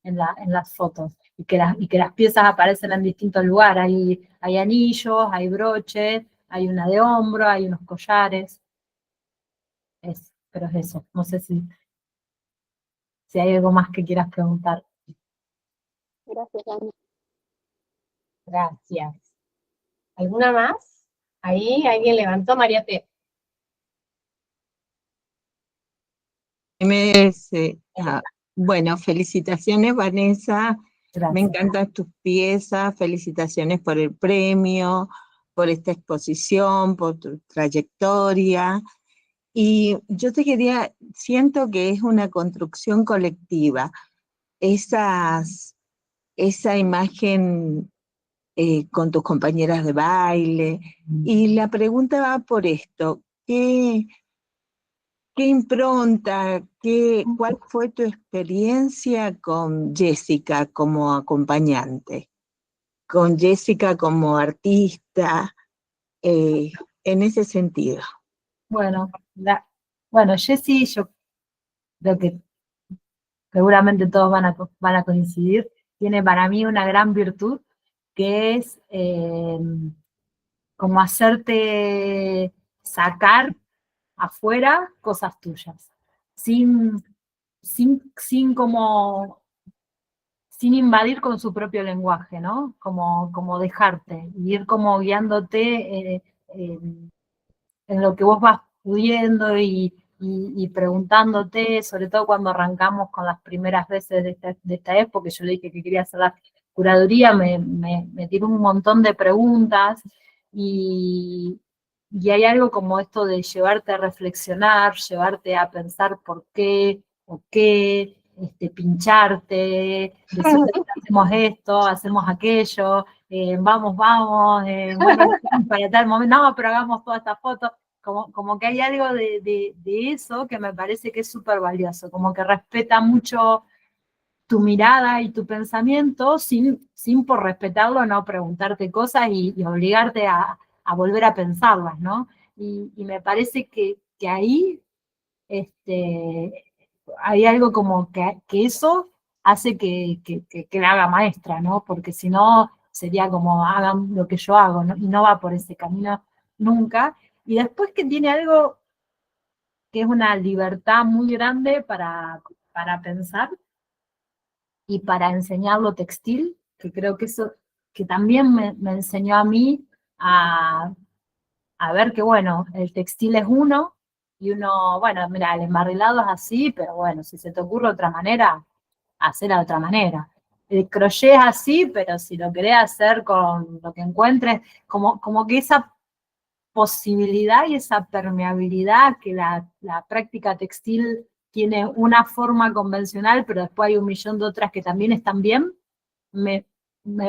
en las fotos, y que las piezas aparecen en distintos lugares. Hay anillos, hay broches, hay una de hombro, hay unos collares, pero es eso, no sé si si hay algo más que quieras preguntar. Gracias, Dani. Gracias. ¿Alguna más? Ahí alguien levantó, María T. Bueno, felicitaciones, Vanessa. Me Gracias. encantan tus piezas, felicitaciones por el premio, por esta exposición, por tu trayectoria. Y yo siento que es una construcción colectiva. Esa imagen con tus compañeras de baile. Y la pregunta va por esto: ¿qué impronta, cuál fue tu experiencia con Jessica como acompañante, con Jessica como artista, en ese sentido? Bueno, Jessie, yo creo que seguramente todos van a coincidir, tiene para mí una gran virtud, que es como hacerte sacar afuera cosas tuyas, sin invadir con su propio lenguaje, ¿no? Como dejarte, y ir como guiándote en lo que vos vas pudiendo y preguntándote, sobre todo cuando arrancamos con las primeras veces de esta época, yo le dije que quería hacer la curaduría, me tiró un montón de preguntas y hay algo como esto de llevarte a reflexionar, llevarte a pensar por qué, o qué, pincharte, decirte hacemos esto, hacemos aquello, vamos, bueno, para tal momento, no, pero hagamos toda esta foto, como que hay algo de eso que me parece que es súper valioso, como que respeta mucho tu mirada y tu pensamiento, sin por respetarlo no preguntarte cosas y obligarte a volver a pensarlas, ¿no? Y me parece que ahí hay algo como que eso hace que la haga maestra, ¿no? Porque si no, sería como hagan lo que yo hago, ¿no? Y no va por ese camino nunca. Y después que tiene algo que es una libertad muy grande para pensar y para enseñar lo textil, que creo que eso que también me enseñó a mí a ver que, bueno, el textil es uno, y uno, bueno, mira, el embarrilado es así, pero bueno, si se te ocurre otra manera, hacerla de otra manera. El crochet es así, pero si lo querés hacer con lo que encuentres, como que esa posibilidad y esa permeabilidad que la práctica textil tiene una forma convencional, pero después hay un millón de otras que también están bien, me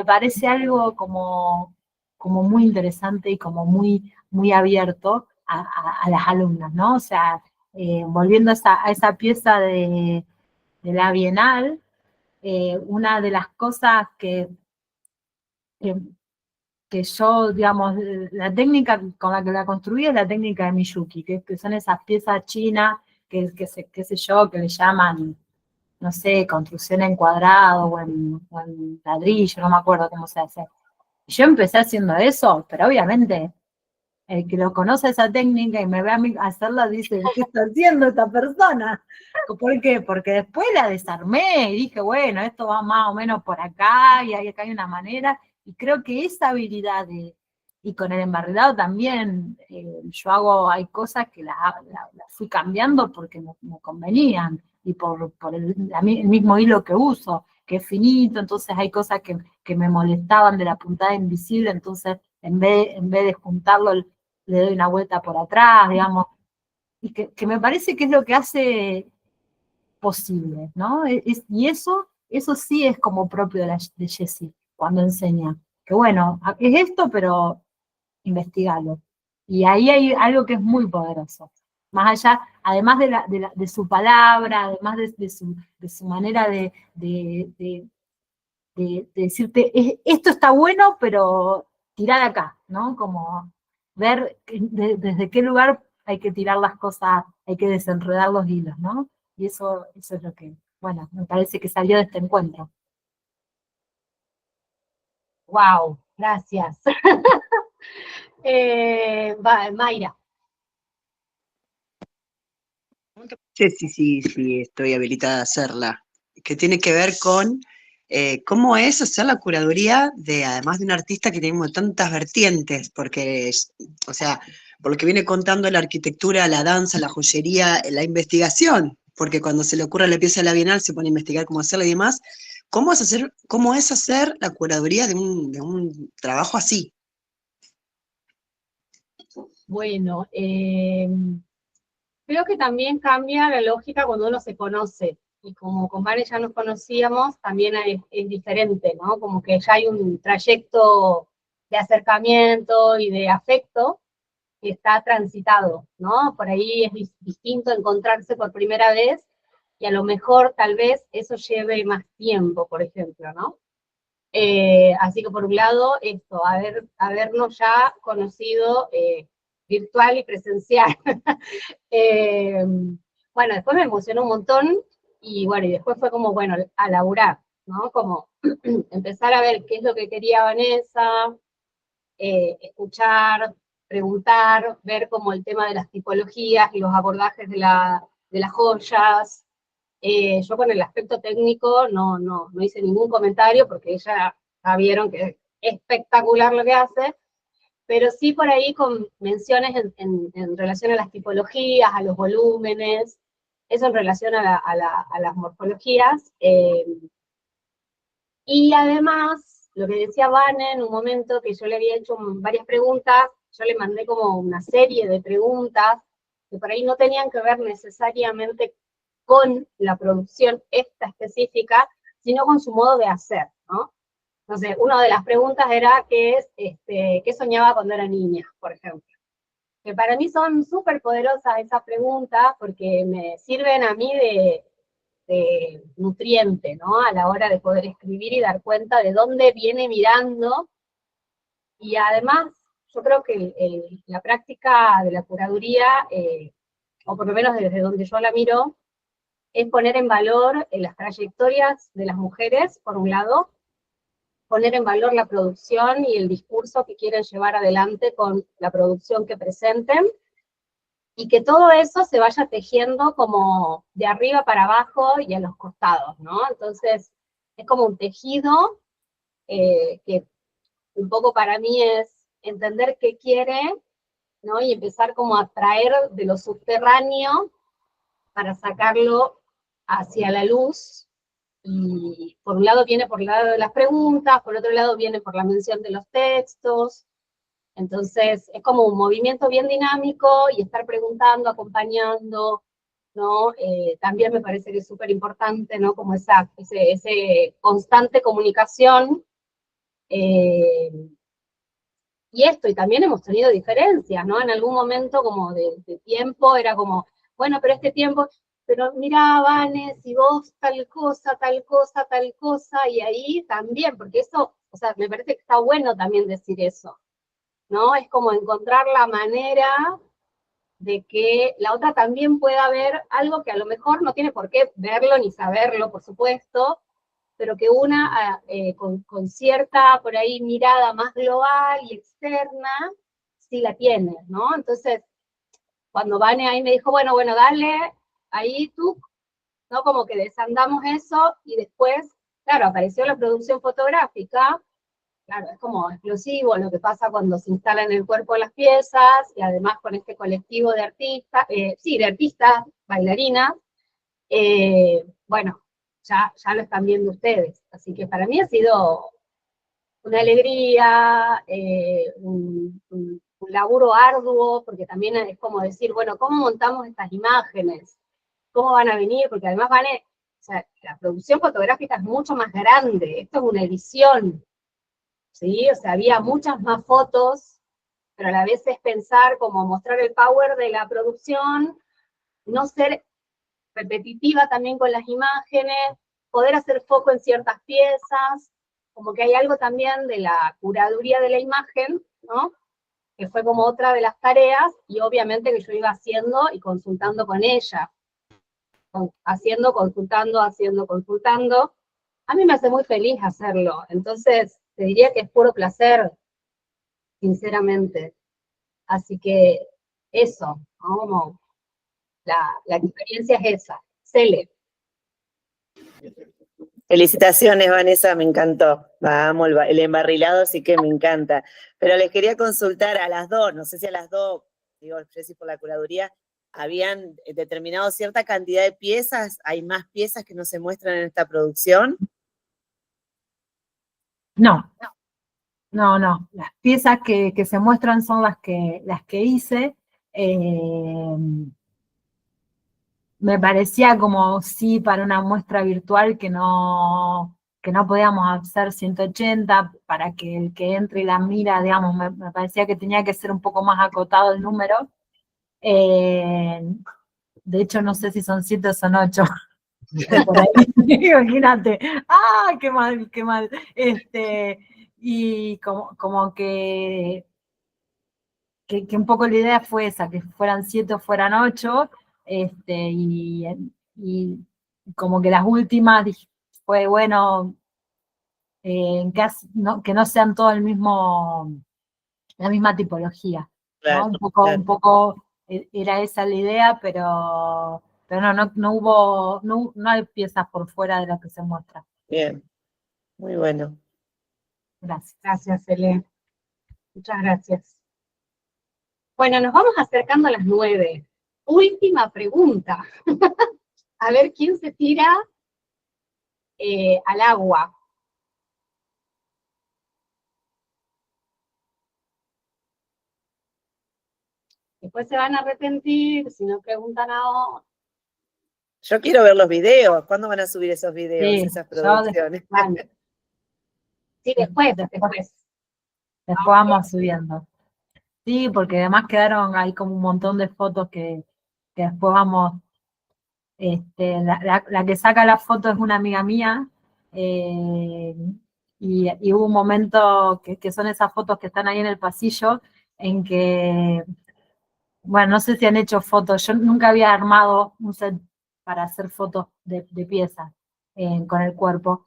parece algo como muy interesante y como muy abierto a las alumnas, ¿no? O sea, volviendo a esa pieza de la Bienal, una de las cosas que yo, digamos, la técnica con la que la construí es la técnica de Miyuki, que son esas piezas chinas qué sé yo, que le llaman, no sé, construcción en cuadrado o en ladrillo, no me acuerdo cómo se hace. Yo empecé haciendo eso, pero obviamente el que lo conoce esa técnica y me ve a mí hacerla dice, ¿qué está haciendo esta persona? ¿Por qué? Porque después la desarmé y dije, bueno, esto va más o menos por acá y acá hay una manera. Y creo que esa habilidad y con el embarrilado también, hay cosas que las fui cambiando porque me convenían y por el mismo hilo que uso, que es finito, entonces hay cosas que me molestaban de la puntada invisible, entonces en vez de juntarlo, le doy una vuelta por atrás, digamos, y que me parece que es lo que hace posible, ¿no? Y eso sí es como propio de Jessie, cuando enseña, que bueno, es esto, pero investigalo. Y ahí hay algo que es muy poderoso. Más allá, además de su palabra, además de su manera de decirte, esto está bueno, pero tirá de acá, ¿no? Como ver desde qué lugar hay que tirar las cosas, hay que desenredar los hilos, ¿no? Y eso es lo que, bueno, me parece que salió de este encuentro. Wow, gracias. Mayra. Sí, estoy habilitada a hacerla. Que tiene que ver con cómo es hacer la curaduría además de un artista que tiene como tantas vertientes, porque, o sea, por lo que viene contando la arquitectura, la danza, la joyería, la investigación, porque cuando se le ocurre la pieza de la Bienal se pone a investigar cómo hacerla y demás. ¿Cómo es hacer la curaduría de un trabajo así? Bueno, creo que también cambia la lógica cuando uno se conoce. Y como con Vane ya nos conocíamos, también es diferente, ¿no? Como que ya hay un trayecto de acercamiento y de afecto que está transitado, ¿no? Por ahí es distinto encontrarse por primera vez y a lo mejor tal vez eso lleve más tiempo, por ejemplo, ¿no? Así que por un lado, esto, habernos ya conocido virtual y presencial. Bueno, después me emocionó un montón y bueno, y después fue como, bueno, a laburar, ¿no? Como empezar a ver qué es lo que quería Vanessa, escuchar, preguntar, ver como el tema de las tipologías y los abordajes de las joyas. Yo con el aspecto técnico no hice ningún comentario porque ella ya vieron que es espectacular lo que hace, pero sí por ahí con menciones en relación a las tipologías, a los volúmenes, eso en relación a las morfologías. Y además, lo que decía Vane en un momento, que yo le había hecho varias preguntas, yo le mandé como una serie de preguntas que por ahí no tenían que ver necesariamente con la producción esta específica, sino con su modo de hacer, ¿no? Entonces, una de las preguntas era ¿qué soñaba cuando era niña, por ejemplo? Que para mí son súper poderosas esas preguntas porque me sirven a mí de nutriente, ¿no? A la hora de poder escribir y dar cuenta de dónde viene mirando. Y además, yo creo que la práctica de la curaduría, o por lo menos desde donde yo la miro, es poner en valor las trayectorias de las mujeres, por un lado, poner en valor la producción y el discurso que quieren llevar adelante con la producción que presenten, y que todo eso se vaya tejiendo como de arriba para abajo y a los costados, ¿no? Entonces, es como un tejido que un poco para mí es entender qué quiere, ¿no? Y empezar como a traer de lo subterráneo para sacarlo hacia la luz. Y por un lado viene por el lado de las preguntas, por otro lado viene por la mención de los textos. Entonces, es como un movimiento bien dinámico y estar preguntando, acompañando, ¿no? También me parece que es súper importante, ¿no? Como ese constante comunicación. Y también hemos tenido diferencias, ¿no? En algún momento como de tiempo era como, bueno, pero este tiempo, pero mira, Vane, si vos tal cosa, tal cosa, tal cosa, y ahí también, porque eso, o sea, me parece que está bueno también decir eso, ¿no? Es como encontrar la manera de que la otra también pueda ver algo que a lo mejor no tiene por qué verlo ni saberlo, por supuesto, pero que una con cierta, por ahí, mirada más global y externa, sí la tiene, ¿no? Entonces, cuando Vane ahí me dijo, bueno, dale, ahí tú, ¿no? Como que desandamos eso, y después, claro, apareció la producción fotográfica. Claro, es como explosivo lo que pasa cuando se instalan en el cuerpo las piezas, y además con este colectivo de artistas, de artistas, bailarinas, bueno, ya lo están viendo ustedes. Así que para mí ha sido una alegría, un laburo arduo, porque también es como decir, bueno, ¿cómo montamos estas imágenes? ¿Cómo van a venir? Porque además o sea, la producción fotográfica es mucho más grande, esto es una edición, ¿sí? O sea, había muchas más fotos, pero a la vez es pensar como mostrar el power de la producción, no ser repetitiva también con las imágenes, poder hacer foco en ciertas piezas, como que hay algo también de la curaduría de la imagen, ¿no? Que fue como otra de las tareas, y obviamente que yo iba haciendo y consultando con ella, haciendo, consultando. A mí me hace muy feliz hacerlo, entonces te diría que es puro placer, sinceramente. Así que eso, ¿no? Como la experiencia es esa. Cele. Felicitaciones, Vanessa, me encantó. Vamos, el embarrilado sí que me encanta. Pero les quería consultar a las dos, no sé si a las dos, digo, Jessy por la curaduría, habían determinado cierta cantidad de piezas. ¿Hay más piezas que no se muestran en esta producción? No. Las piezas que se muestran son las que hice. Me parecía como sí para una muestra virtual que no podíamos hacer 180 para que el que entre y la mira, digamos, me parecía que tenía que ser un poco más acotado el número. De hecho, no sé si son 7 o son 8. Por ahí, imagínate. ¡Ah, qué mal, qué mal! Y como que un poco la idea fue esa, que fueran 7 o fueran 8, y como que las últimas fue, bueno, que no sean todo la misma tipología, Claro, ¿no? claro. Un poco era esa la idea, pero no hay piezas por fuera de lo que se muestra. Bien, muy bueno. Gracias. Gracias, Cele. Muchas gracias. Bueno, nos vamos acercando a las 9. Última pregunta. A ver quién se tira al agua. Después se van a arrepentir si no preguntan ahora. Yo quiero ver los videos. ¿Cuándo van a subir esos videos, Sí, esas producciones? Sí, después. Después vamos subiendo. Sí, porque además quedaron ahí como un montón de fotos que después vamos. La que saca la foto es una amiga mía, y hubo un momento que son esas fotos que están ahí en el pasillo, en que, bueno, no sé si han hecho fotos, yo nunca había armado un set para hacer fotos de piezas con el cuerpo,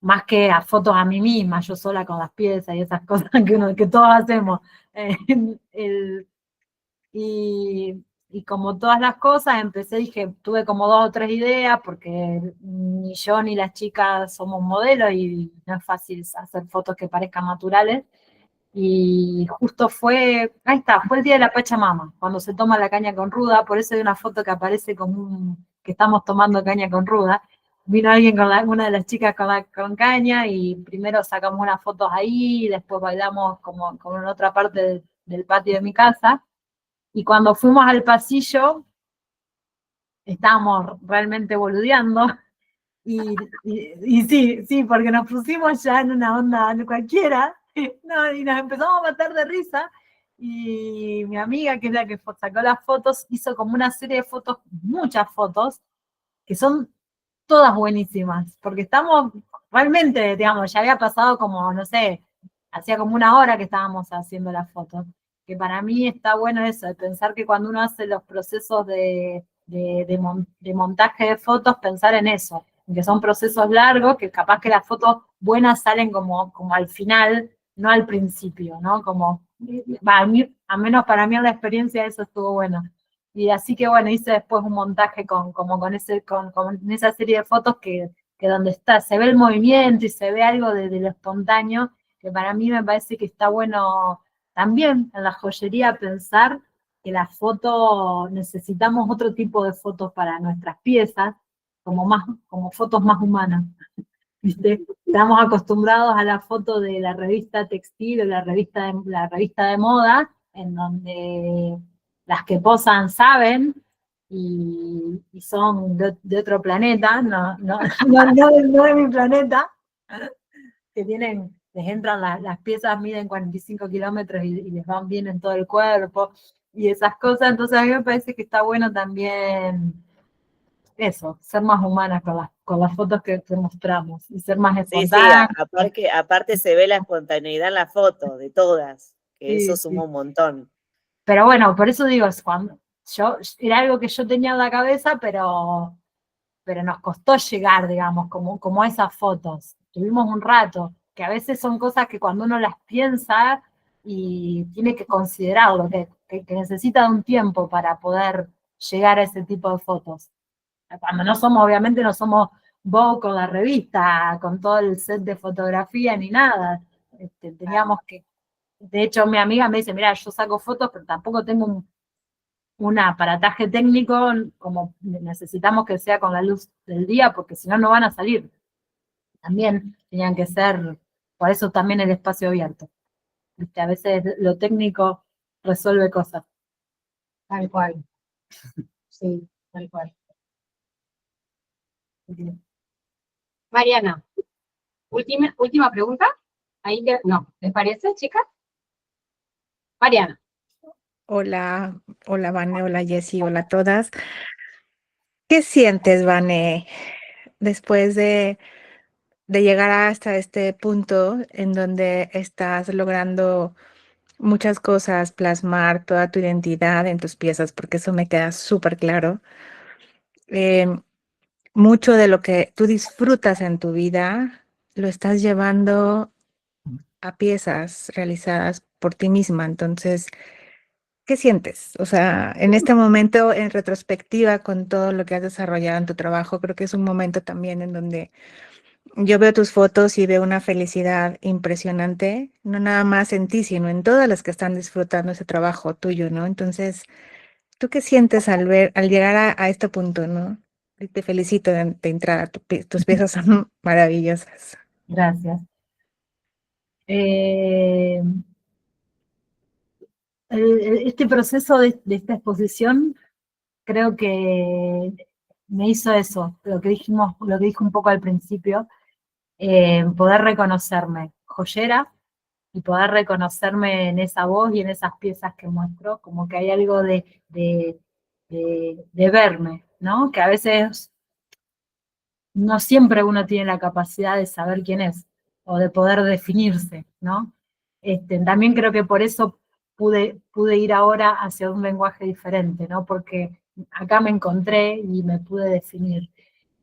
más que a fotos a mí misma, yo sola con las piezas y esas cosas que todos hacemos. Y como todas las cosas, tuve como 2 o 3 ideas, porque ni yo ni las chicas somos modelos y no es fácil hacer fotos que parezcan naturales. Y justo fue el día de la Pachamama, cuando se toma la caña con ruda, por eso hay una foto que aparece como que estamos tomando caña con ruda. Vino alguien una de las chicas con caña, y primero sacamos unas fotos ahí, y después bailamos como en otra parte del patio de mi casa. Y cuando fuimos al pasillo, estábamos realmente boludeando. Y sí, porque nos pusimos ya en una onda cualquiera, no, y nos empezamos a matar de risa. Y mi amiga, que es la que sacó las fotos, hizo como una serie de fotos, muchas fotos, que son todas buenísimas, porque estamos realmente, digamos, ya había pasado como, no sé, hacía como 1 hora que estábamos haciendo las fotos, que para mí está bueno eso, de pensar que cuando uno hace los procesos de montaje de fotos, pensar en eso, que son procesos largos, que capaz que las fotos buenas salen como al final, no al principio, ¿no? A menos para mí en la experiencia eso estuvo bueno. Y así que bueno, hice después un montaje con esa serie de fotos que donde se ve el movimiento y se ve algo de lo espontáneo, que para mí me parece que está bueno también en la joyería pensar que la foto, necesitamos otro tipo de fotos para nuestras piezas, como fotos más humanas. ¿Viste? Estamos acostumbrados a la foto de la revista textil o la revista de moda, en donde las que posan saben y son de otro planeta, no de mi planeta, que les entran las piezas, miden 45 kilómetros y les van bien en todo el cuerpo y esas cosas. Entonces a mí me parece que está bueno también eso, ser más humanas con las fotos que mostramos y ser más espontáneas. Sí, aparte se ve la espontaneidad en la foto de todas, que Sí, eso suma un montón. Pero bueno, por eso digo, era algo que yo tenía en la cabeza, pero nos costó llegar, digamos, como a esas fotos. Tuvimos un rato, que a veces son cosas que cuando uno las piensa y tiene que considerarlo, que necesita de un tiempo para poder llegar a ese tipo de fotos. Cuando no somos, obviamente no somos Vogue con la revista, con todo el set de fotografía ni nada. Teníamos que, de hecho mi amiga me dice, mira, yo saco fotos, pero tampoco tengo un aparataje técnico como necesitamos que sea con la luz del día, porque si no, no van a salir. También tenían que ser, por eso también el espacio abierto. A veces lo técnico resuelve cosas. Tal cual. Sí, tal cual. Mariana, última pregunta. Ahí no, ¿les parece, chicas? Mariana. Hola, hola Vane, hola Jessy, hola a todas. ¿Qué sientes, Vane, después de llegar hasta este punto en donde estás logrando muchas cosas, plasmar toda tu identidad en tus piezas, porque eso me queda súper claro? Mucho de lo que tú disfrutas en tu vida lo estás llevando a piezas realizadas por ti misma. Entonces, ¿qué sientes? O sea, en este momento, en retrospectiva, con todo lo que has desarrollado en tu trabajo, creo que es un momento también en donde yo veo tus fotos y veo una felicidad impresionante, no nada más en ti, sino en todas las que están disfrutando ese trabajo tuyo, ¿no? Entonces, ¿tú qué sientes al llegar a este punto, ¿no? Y te felicito de entrada, tus piezas son maravillosas. Gracias. Este proceso de esta exposición creo que me hizo eso, lo que dije un poco al principio, poder reconocerme joyera y poder reconocerme en esa voz y en esas piezas que muestro, como que hay algo de verme, ¿no? Que a veces no siempre uno tiene la capacidad de saber quién es o de poder definirse, ¿no? También creo que por eso pude ir ahora hacia un lenguaje diferente, ¿no? Porque acá me encontré y me pude definir.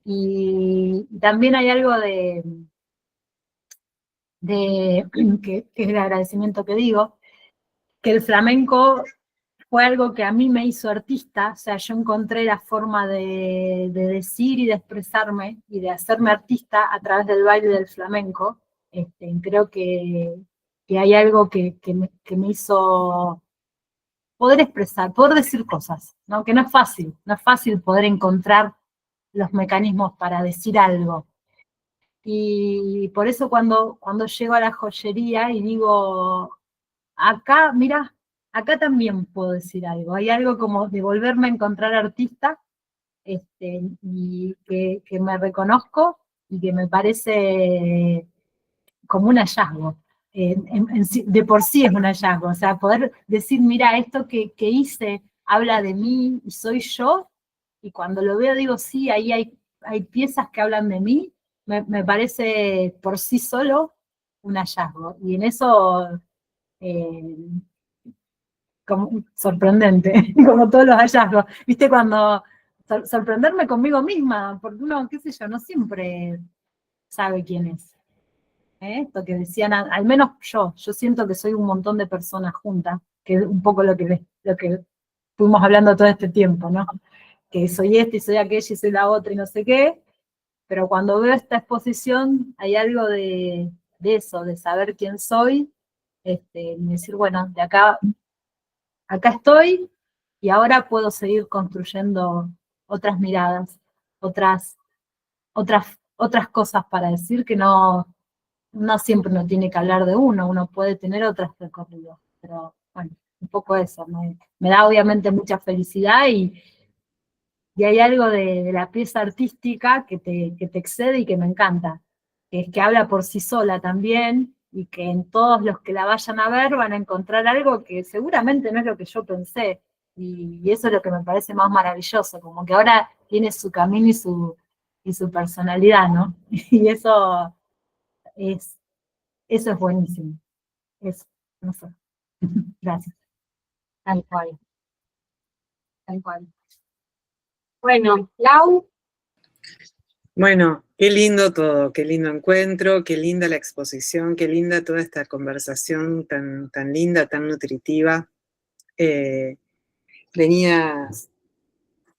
Y también hay algo que es el agradecimiento que digo, que el flamenco fue algo que a mí me hizo artista, o sea, yo encontré la forma de decir y de expresarme y de hacerme artista a través del baile del flamenco. Creo que hay algo que me hizo poder expresar, poder decir cosas, ¿no? Que no es fácil poder encontrar los mecanismos para decir algo. Y por eso cuando llego a la joyería y digo, acá, mira, acá también puedo decir algo. Hay algo como de volverme a encontrar artista, y que me reconozco y que me parece como un hallazgo. De por sí es un hallazgo. O sea, poder decir, mira, esto que hice habla de mí y soy yo, y cuando lo veo digo, sí, ahí hay piezas que hablan de mí, me parece por sí solo un hallazgo. Y en eso, como sorprendente, como todos los hallazgos. ¿Viste? Cuando sorprenderme conmigo misma, porque uno, qué sé yo, no siempre sabe quién es. Esto que decían, al menos yo siento que soy un montón de personas juntas, que es un poco lo que fuimos hablando todo este tiempo, ¿no? Que soy esta y soy aquella y soy la otra y no sé qué, pero cuando veo esta exposición hay algo de eso, de saber quién soy, y decir, bueno, de acá estoy y ahora puedo seguir construyendo otras miradas, otras cosas para decir que no siempre uno tiene que hablar de uno puede tener otros recorridos, pero bueno, un poco eso, me da obviamente mucha felicidad y hay algo de la pieza artística que te excede y que me encanta, que es que habla por sí sola también, y que en todos los que la vayan a ver van a encontrar algo que seguramente no es lo que yo pensé, y eso es lo que me parece más maravilloso, como que ahora tiene su camino y su personalidad, ¿no? Y eso es buenísimo. Eso, no sé. Gracias. Tal cual. Tal cual. Bueno, Lau. Bueno, qué lindo todo, qué lindo encuentro, qué linda la exposición, qué linda toda esta conversación tan linda, tan nutritiva. Venía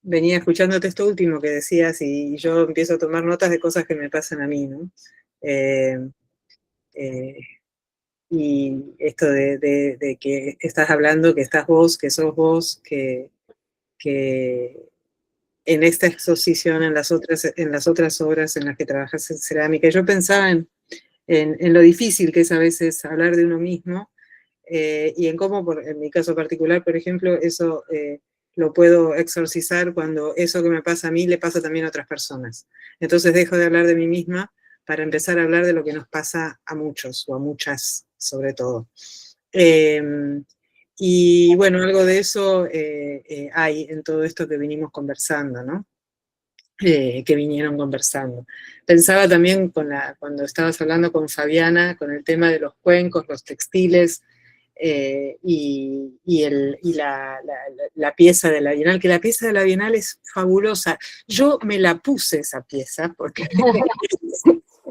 venía escuchándote esto último que decías y yo empiezo a tomar notas de cosas que me pasan a mí, ¿no? Y esto de que estás hablando, que estás vos, que sos vos, que en esta exposición, en las otras obras en las que trabajas en cerámica, yo pensaba en lo difícil que es a veces hablar de uno mismo, y en cómo, en mi caso particular, por ejemplo, eso lo puedo exorcizar cuando eso que me pasa a mí le pasa también a otras personas. Entonces dejo de hablar de mí misma para empezar a hablar de lo que nos pasa a muchos, o a muchas sobre todo. Y bueno, algo de eso hay en todo esto que vinimos conversando, ¿no? Que vinieron conversando. Pensaba también cuando estabas hablando con Fabiana, con el tema de los cuencos, los textiles, y la pieza de la Bienal, que la pieza de la Bienal es fabulosa. Yo me la puse esa pieza, porque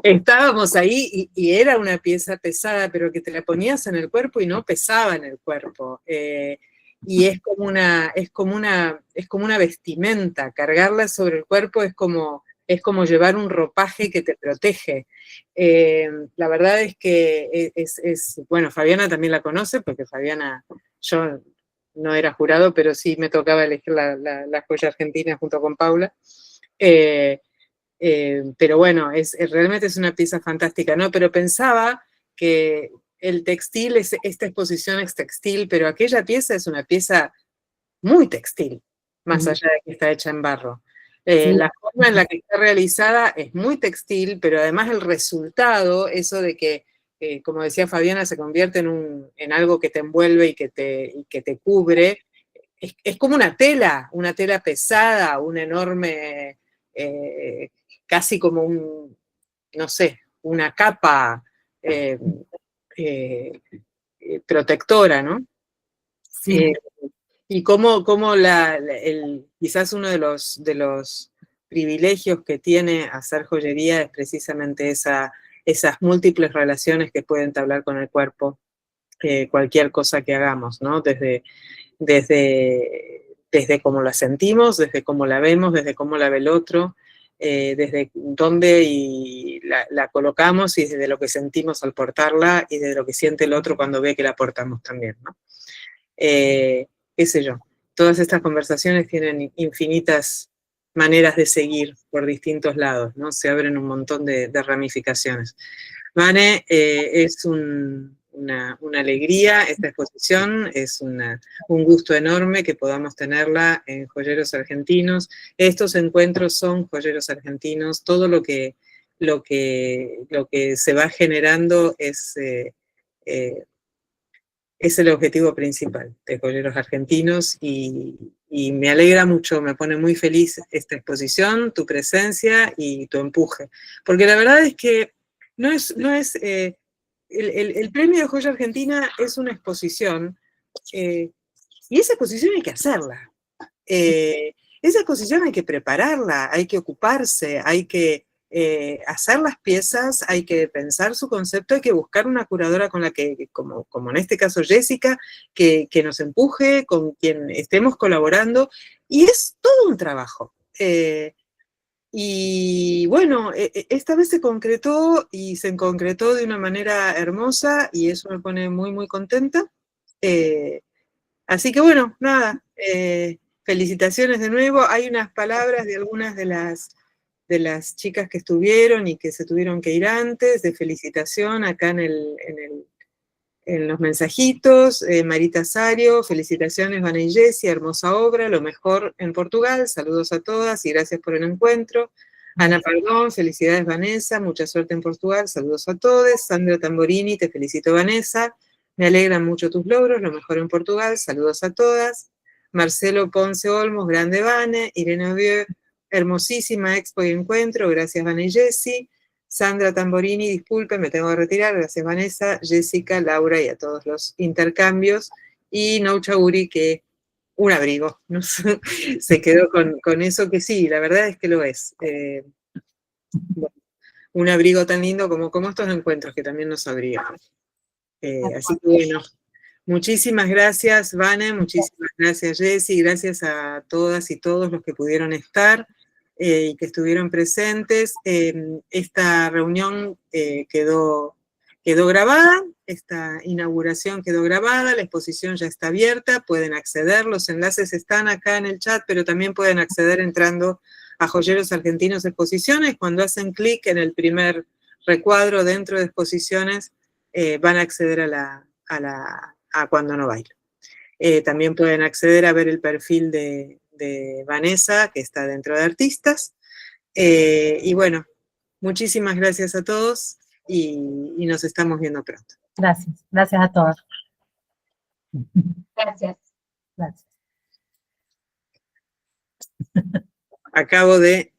estábamos ahí y era una pieza pesada, pero que te la ponías en el cuerpo y no pesaba en el cuerpo. Y es como una vestimenta, cargarla sobre el cuerpo es como llevar un ropaje que te protege. La verdad es que bueno, Fabiana también la conoce, porque Fabiana, yo no era jurado, pero sí me tocaba elegir la joya argentina junto con Paula. Pero bueno, realmente es una pieza fantástica, ¿no? Pero pensaba que el textil, esta exposición es textil, pero aquella pieza es una pieza muy textil, más allá de que está hecha en barro. La forma en la que está realizada es muy textil, pero además el resultado, eso de que, como decía Fabiana, se convierte en algo que te envuelve y que te cubre, es como una tela pesada, un enorme, casi como no sé, una capa protectora, ¿no? Sí. Y cómo quizás uno de los privilegios que tiene hacer joyería es precisamente esas múltiples relaciones que puede entablar con el cuerpo, cualquier cosa que hagamos, ¿no? Desde cómo la sentimos, desde cómo la vemos, desde cómo la ve el otro, desde dónde la colocamos y desde lo que sentimos al portarla y desde lo que siente el otro cuando ve que la portamos también, ¿no? Qué sé yo, todas estas conversaciones tienen infinitas maneras de seguir por distintos lados, ¿no? Se abren un montón de ramificaciones. Vane, es una alegría esta exposición, es un gusto enorme que podamos tenerla en Joyeros Argentinos. Estos encuentros son Joyeros Argentinos, todo lo que se va generando es el objetivo principal de Joyeros Argentinos y me alegra mucho, me pone muy feliz esta exposición, tu presencia y tu empuje. Porque la verdad es que el premio de Joya Argentina es una exposición y esa exposición hay que hacerla. Esa exposición hay que prepararla, hay que ocuparse, hay que hacer las piezas, hay que pensar su concepto, hay que buscar una curadora con la que, como en este caso Jessica, que nos empuje, con quien estemos colaborando, y es todo un trabajo. Y bueno, esta vez se concretó y se concretó de una manera hermosa y eso me pone muy, muy contenta. Así que bueno, nada, felicitaciones de nuevo. Hay unas palabras de algunas de las chicas que estuvieron y que se tuvieron que ir antes, de felicitación acá en los mensajitos. Marita Sario, felicitaciones Vane y Jessie, hermosa obra, lo mejor en Portugal, saludos a todas y gracias por el encuentro. Ana Pardón, felicidades Vanessa, mucha suerte en Portugal, saludos a todos. Sandra Tamborini, te felicito Vanessa, me alegran mucho tus logros, lo mejor en Portugal, saludos a todas. Marcelo Ponce Olmos, grande Vane. Irene Ovieux, hermosísima expo y encuentro, gracias Vane y Jessie. Sandra Tamborini, disculpe, me tengo que retirar, gracias Vanessa, Jessica, Laura y a todos los intercambios. Y Noucha Uri, que un abrigo, ¿no? Se quedó con eso que sí, la verdad es que lo es. Bueno, un abrigo tan lindo como estos encuentros que también nos abrigan. Así que bueno, muchísimas gracias, Vane, muchísimas Gracias, Jessy, gracias a todas y todos los que pudieron estar y que estuvieron presentes. Esta reunión quedó grabada, esta inauguración quedó grabada, la exposición ya está abierta, pueden acceder, los enlaces están acá en el chat, pero también pueden acceder entrando a Joyeros Argentinos Exposiciones. Cuando hacen clic en el primer recuadro dentro de exposiciones, van a acceder a Cuando No Bailo. También pueden acceder a ver el perfil de Vanessa, que está dentro de artistas. Y bueno, muchísimas gracias a todos y nos estamos viendo pronto. Gracias, gracias a todos. Gracias. Gracias. Acabo de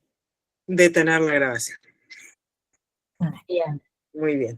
detener la grabación. Bien. Muy bien.